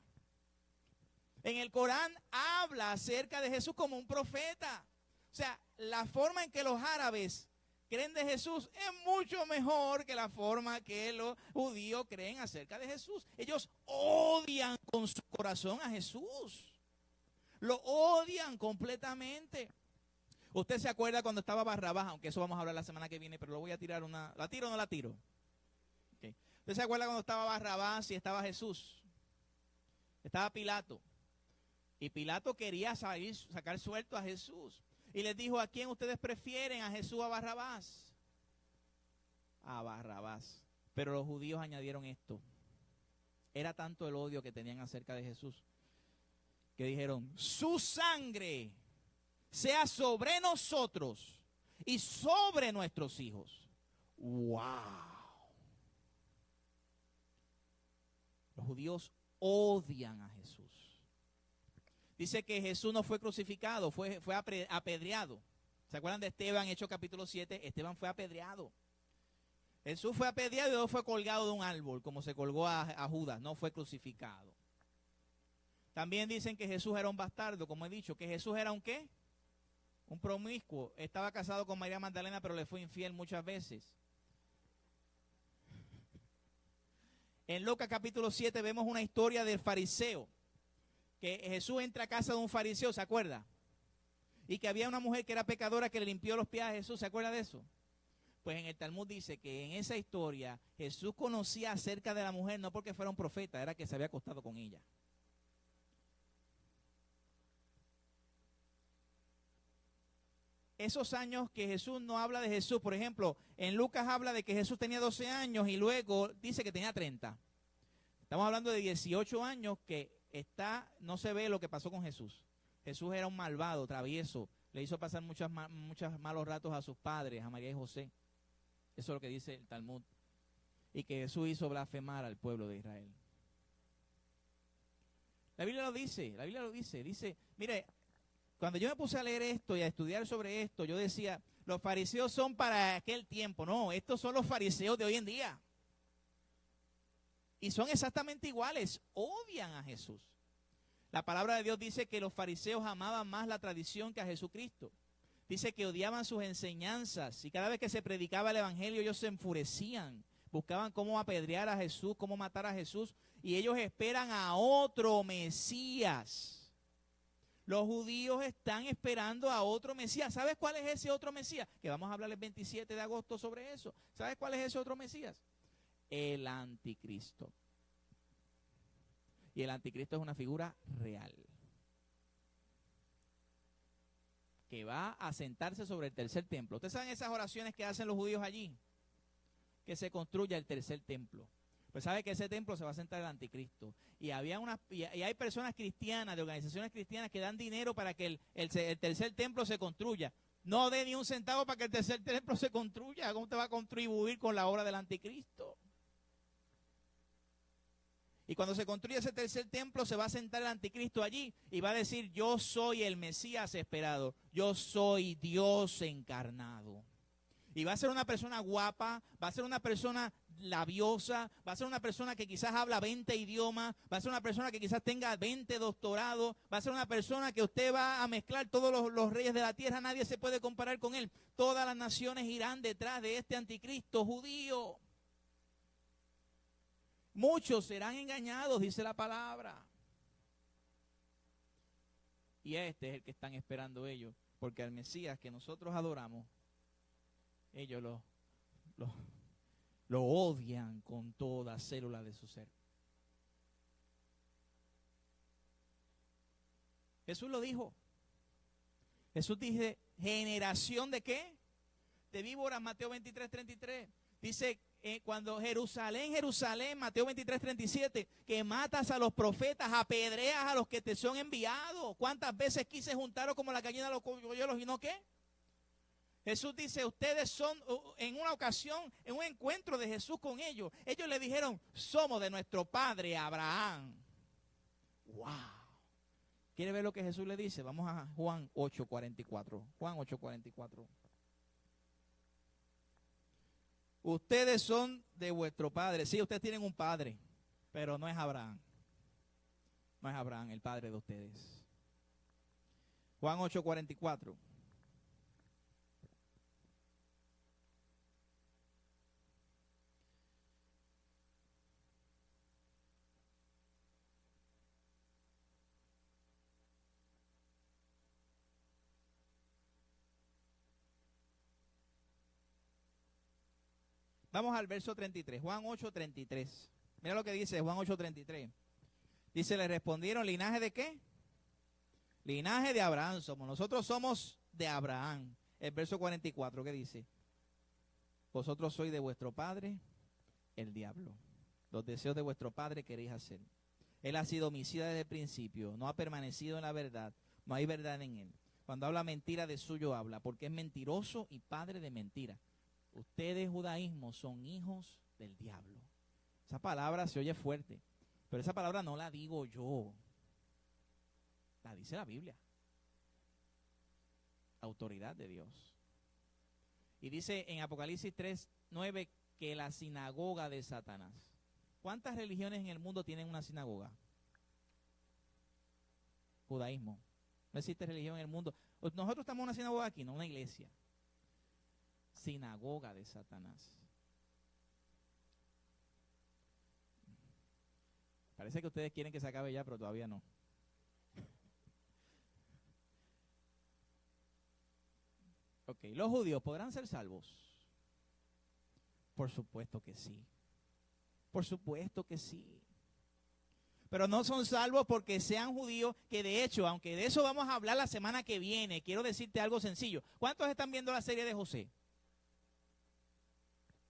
En el Corán habla acerca de Jesús como un profeta. O sea, la forma en que los árabes creen de Jesús es mucho mejor que la forma que los judíos creen acerca de Jesús. Ellos odian con su corazón a Jesús. Lo odian completamente. Usted se acuerda cuando estaba Barrabás, aunque eso vamos a hablar la semana que viene, pero lo voy a tirar una... ¿La tiro o no la tiro? Okay. ¿Usted se acuerda cuando estaba Barrabás y estaba Jesús? Estaba Pilato. Y Pilato quería sacar suelto a Jesús. Y les dijo, ¿a quién ustedes prefieren? ¿A Jesús o a Barrabás? A Barrabás. Pero los judíos añadieron esto. Era tanto el odio que tenían acerca de Jesús, que dijeron, su sangre sea sobre nosotros y sobre nuestros hijos. ¡Wow! Los judíos odian a Jesús. Dice que Jesús no fue crucificado, fue apedreado. ¿Se acuerdan de Esteban, Hechos capítulo 7? Esteban fue apedreado. Jesús fue apedreado y luego fue colgado de un árbol, como se colgó a Judas, no fue crucificado. También dicen que Jesús era un bastardo, como he dicho, que Jesús era un ¿qué? Un promiscuo. Estaba casado con María Magdalena, pero le fue infiel muchas veces. En Lucas capítulo 7 vemos una historia del fariseo, que Jesús entra a casa de un fariseo, ¿se acuerda? Y que había una mujer que era pecadora que le limpió los pies a Jesús, ¿se acuerda de eso? Pues en el Talmud dice que en esa historia Jesús conocía acerca de la mujer no porque fuera un profeta, era que se había acostado con ella. Esos años que Jesús no habla de Jesús, por ejemplo, en Lucas habla de que Jesús tenía 12 años y luego dice que tenía 30. Estamos hablando de 18 años que no se ve lo que pasó con Jesús. Jesús era un malvado, travieso, le hizo pasar muchos malos ratos a sus padres, a María y José. Eso es lo que dice el Talmud. Y que Jesús hizo blasfemar al pueblo de Israel. La Biblia lo dice. Dice, mire, cuando yo me puse a leer esto y a estudiar sobre esto, yo decía, los fariseos son para aquel tiempo. No, estos son los fariseos de hoy en día. Y son exactamente iguales, odian a Jesús. La palabra de Dios dice que los fariseos amaban más la tradición que a Jesucristo. Dice que odiaban sus enseñanzas y cada vez que se predicaba el evangelio ellos se enfurecían. Buscaban cómo apedrear a Jesús, cómo matar a Jesús y ellos esperan a otro Mesías. Los judíos están esperando a otro Mesías. ¿Sabes cuál es ese otro Mesías? Que vamos a hablar el 27 de agosto sobre eso. ¿Sabes cuál es ese otro Mesías? El anticristo. Y el anticristo es una figura real, que va a sentarse sobre el tercer templo. Ustedes saben esas oraciones que hacen los judíos allí, que se construya el tercer templo. Pues sabe que ese templo se va a sentar el anticristo. Y hay personas cristianas, de organizaciones cristianas, que dan dinero para que el tercer templo se construya. No dé ni un centavo para que el tercer templo se construya. ¿Cómo te va a contribuir con la obra del anticristo? Y cuando se construye ese tercer templo, se va a sentar el anticristo allí y va a decir, yo soy el Mesías esperado, yo soy Dios encarnado. Y va a ser una persona guapa, va a ser una persona labiosa, va a ser una persona que quizás habla 20 idiomas, va a ser una persona que quizás tenga 20 doctorados, va a ser una persona que usted va a mezclar todos los reyes de la tierra, nadie se puede comparar con él. Todas las naciones irán detrás de este anticristo judío. Muchos serán engañados, dice la palabra. Y este es el que están esperando ellos, porque al Mesías que nosotros adoramos, ellos lo odian con toda célula de su ser. Jesús lo dijo. Jesús dice, generación de ¿qué? De víboras, Mateo 23:33. Dice, cuando Jerusalén, Mateo 23:37, que matas a los profetas, apedreas a los que te son enviados. ¿Cuántas veces quise juntaros como la gallina a los polluelos y no qué? Jesús dice, ustedes son, en una ocasión, en un encuentro de Jesús con ellos le dijeron, somos de nuestro padre Abraham. ¡Wow! ¿Quiere ver lo que Jesús le dice? Vamos a Juan 8:44. Juan 8:44. Ustedes son de vuestro padre. Sí, ustedes tienen un padre, pero no es Abraham. No es Abraham, el padre de ustedes. Juan 8:44. Vamos al verso 33, Juan 8:33. Mira lo que dice Juan 8:33. Dice, le respondieron, ¿linaje de qué? Linaje de Abraham somos. Nosotros somos de Abraham. El verso 44, ¿qué dice? Vosotros sois de vuestro padre, el diablo. Los deseos de vuestro padre queréis hacer. Él ha sido homicida desde el principio, no ha permanecido en la verdad, no hay verdad en él. Cuando habla mentira, de suyo habla, porque es mentiroso y padre de mentira. Ustedes, judaísmo, son hijos del diablo. Esa palabra se oye fuerte, pero esa palabra no la digo yo. La dice la Biblia. Autoridad de Dios. Y dice en Apocalipsis 3:9 que la sinagoga de Satanás. ¿Cuántas religiones en el mundo tienen una sinagoga? Judaísmo. No existe religión en el mundo. Nosotros estamos en una sinagoga aquí, no una iglesia. Sinagoga de Satanás. Parece que ustedes quieren que se acabe ya, pero todavía no. Ok, ¿los judíos podrán ser salvos? Por supuesto que sí. Por supuesto que sí. Pero no son salvos porque sean judíos, que de hecho, aunque de eso vamos a hablar la semana que viene, quiero decirte algo sencillo. ¿Cuántos están viendo la serie de José?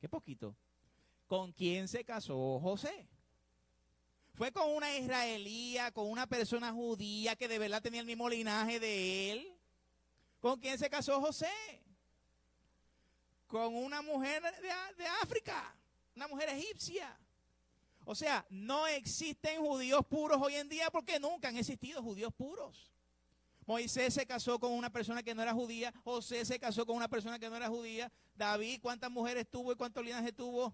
Qué poquito. ¿Con quién se casó José? Fue con una israelía, con una persona judía que de verdad tenía el mismo linaje de él. ¿Con quién se casó José? Con una mujer de África, una mujer egipcia. O sea, no existen judíos puros hoy en día porque nunca han existido judíos puros. Moisés se casó con una persona que no era judía, José se casó con una persona que no era judía, David, ¿cuántas mujeres tuvo y cuántos linajes tuvo?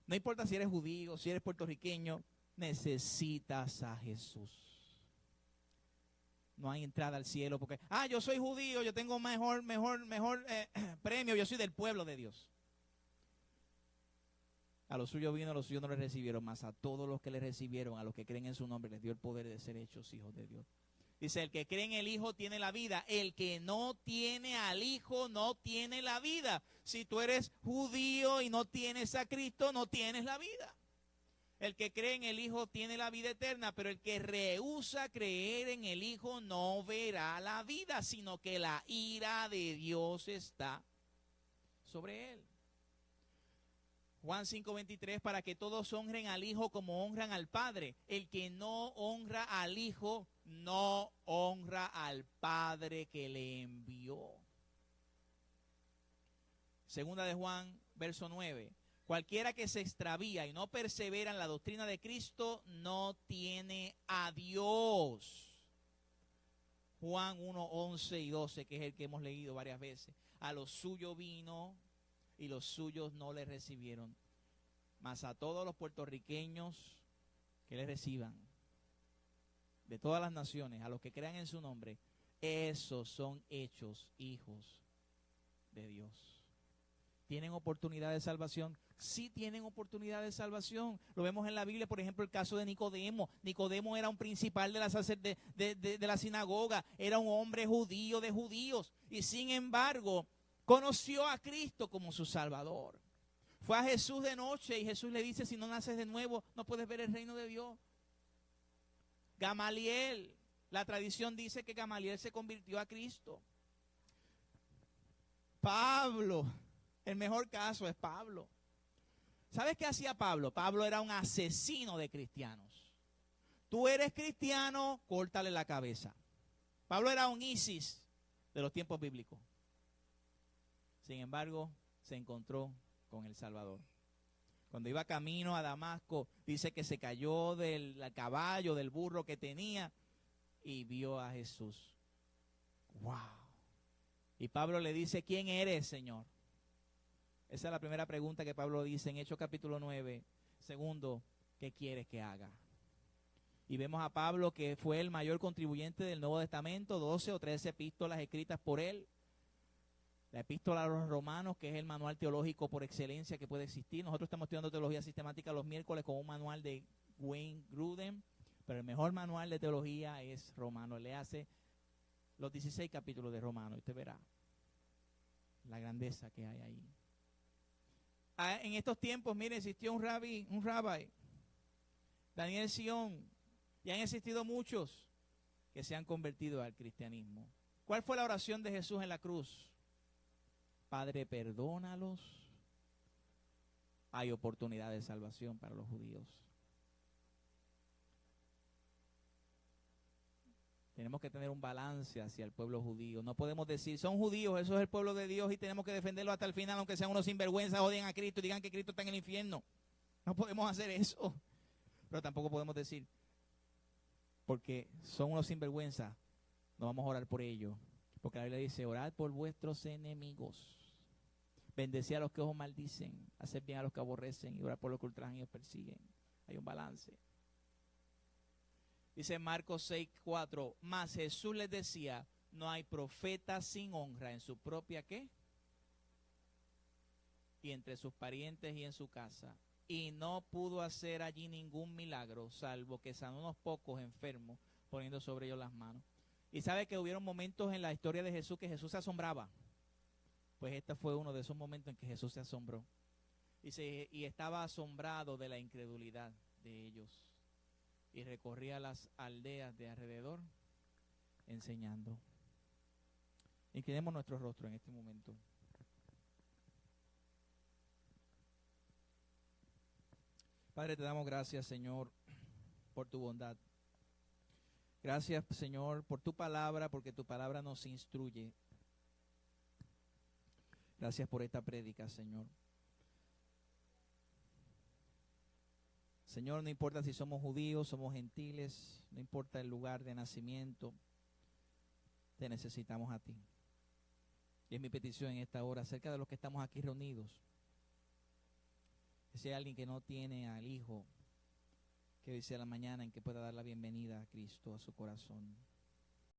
No importa si eres judío, si eres puertorriqueño, necesitas a Jesús. No hay entrada al cielo porque, yo soy judío, yo tengo mejor premio, yo soy del pueblo de Dios. A los suyos vino, a los suyos no les recibieron, mas a todos los que les recibieron, a los que creen en su nombre, les dio el poder de ser hechos hijos de Dios. Dice, el que cree en el Hijo tiene la vida, el que no tiene al Hijo no tiene la vida. Si tú eres judío y no tienes a Cristo, no tienes la vida. El que cree en el Hijo tiene la vida eterna, pero el que rehúsa creer en el Hijo no verá la vida, sino que la ira de Dios está sobre él. Juan 5:23, para que todos honren al Hijo como honran al Padre. El que no honra al Hijo, no honra al Padre que le envió. Segunda de Juan, verso 9. Cualquiera que se extravía y no persevera en la doctrina de Cristo, no tiene a Dios. Juan 1:11 y 12, que es el que hemos leído varias veces. A los suyos vino y los suyos no le recibieron. Mas a todos los puertorriqueños que le reciban, de todas las naciones, a los que crean en su nombre, esos son hechos hijos de Dios. ¿Tienen oportunidad de salvación? Sí tienen oportunidad de salvación. Lo vemos en la Biblia, por ejemplo, el caso de Nicodemo. Nicodemo era un principal de la sinagoga, era un hombre judío de judíos, y sin embargo, conoció a Cristo como su Salvador. Fue a Jesús de noche y Jesús le dice, si no naces de nuevo, no puedes ver el reino de Dios. Gamaliel, la tradición dice que Gamaliel se convirtió a Cristo. Pablo, el mejor caso es Pablo. ¿Sabes qué hacía Pablo? Pablo era un asesino de cristianos. Tú eres cristiano, córtale la cabeza. Pablo era un ISIS de los tiempos bíblicos. Sin embargo, se encontró con el Salvador. Cuando iba camino a Damasco, dice que se cayó del caballo, del burro que tenía, y vio a Jesús. ¡Wow! Y Pablo le dice, ¿quién eres, Señor? Esa es la primera pregunta que Pablo dice en Hechos capítulo 9. Segundo, ¿qué quieres que haga? Y vemos a Pablo, que fue el mayor contribuyente del Nuevo Testamento, 12 o 13 epístolas escritas por él. La epístola a los romanos, que es el manual teológico por excelencia que puede existir. Nosotros estamos estudiando teología sistemática los miércoles con un manual de Wayne Grudem, pero el mejor manual de teología es Romano. Le hace los 16 capítulos de Romano y usted verá la grandeza que hay ahí. En estos tiempos, mire, existió un rabbi Daniel Sion, y han existido muchos que se han convertido al cristianismo. ¿Cuál fue la oración de Jesús en la cruz? Padre, perdónalos. Hay oportunidad de salvación para los judíos. Tenemos que tener un balance hacia el pueblo judío. No podemos decir, son judíos, eso es el pueblo de Dios y tenemos que defenderlo hasta el final, aunque sean unos sinvergüenzas, odien a Cristo y digan que Cristo está en el infierno. No podemos hacer eso. Pero tampoco podemos decir, porque son unos sinvergüenzas, no vamos a orar por ellos. Porque la Biblia dice, orad por vuestros enemigos. Bendecid a los que os maldicen, hacer bien a los que aborrecen y orar por los que ultrajan y os persiguen. Hay un balance. Dice Marcos 6:4, mas Jesús les decía, no hay profeta sin honra en su propia ¿qué? Y entre sus parientes y en su casa. Y no pudo hacer allí ningún milagro, salvo que sanó unos pocos enfermos, poniendo sobre ellos las manos. Y sabe que hubieron momentos en la historia de Jesús que Jesús se asombraba. Pues este fue uno de esos momentos en que Jesús se asombró. Y estaba asombrado de la incredulidad de ellos. Y recorría las aldeas de alrededor enseñando. Inclinemos nuestro rostro en este momento. Padre, te damos gracias, Señor, por tu bondad. Gracias, Señor, por tu palabra, porque tu palabra nos instruye. Gracias por esta prédica, Señor. Señor, no importa si somos judíos, somos gentiles, no importa el lugar de nacimiento, te necesitamos a ti. Y es mi petición en esta hora acerca de los que estamos aquí reunidos. Que si hay alguien que no tiene al Hijo, que hoy sea la mañana en que pueda dar la bienvenida a Cristo a su corazón.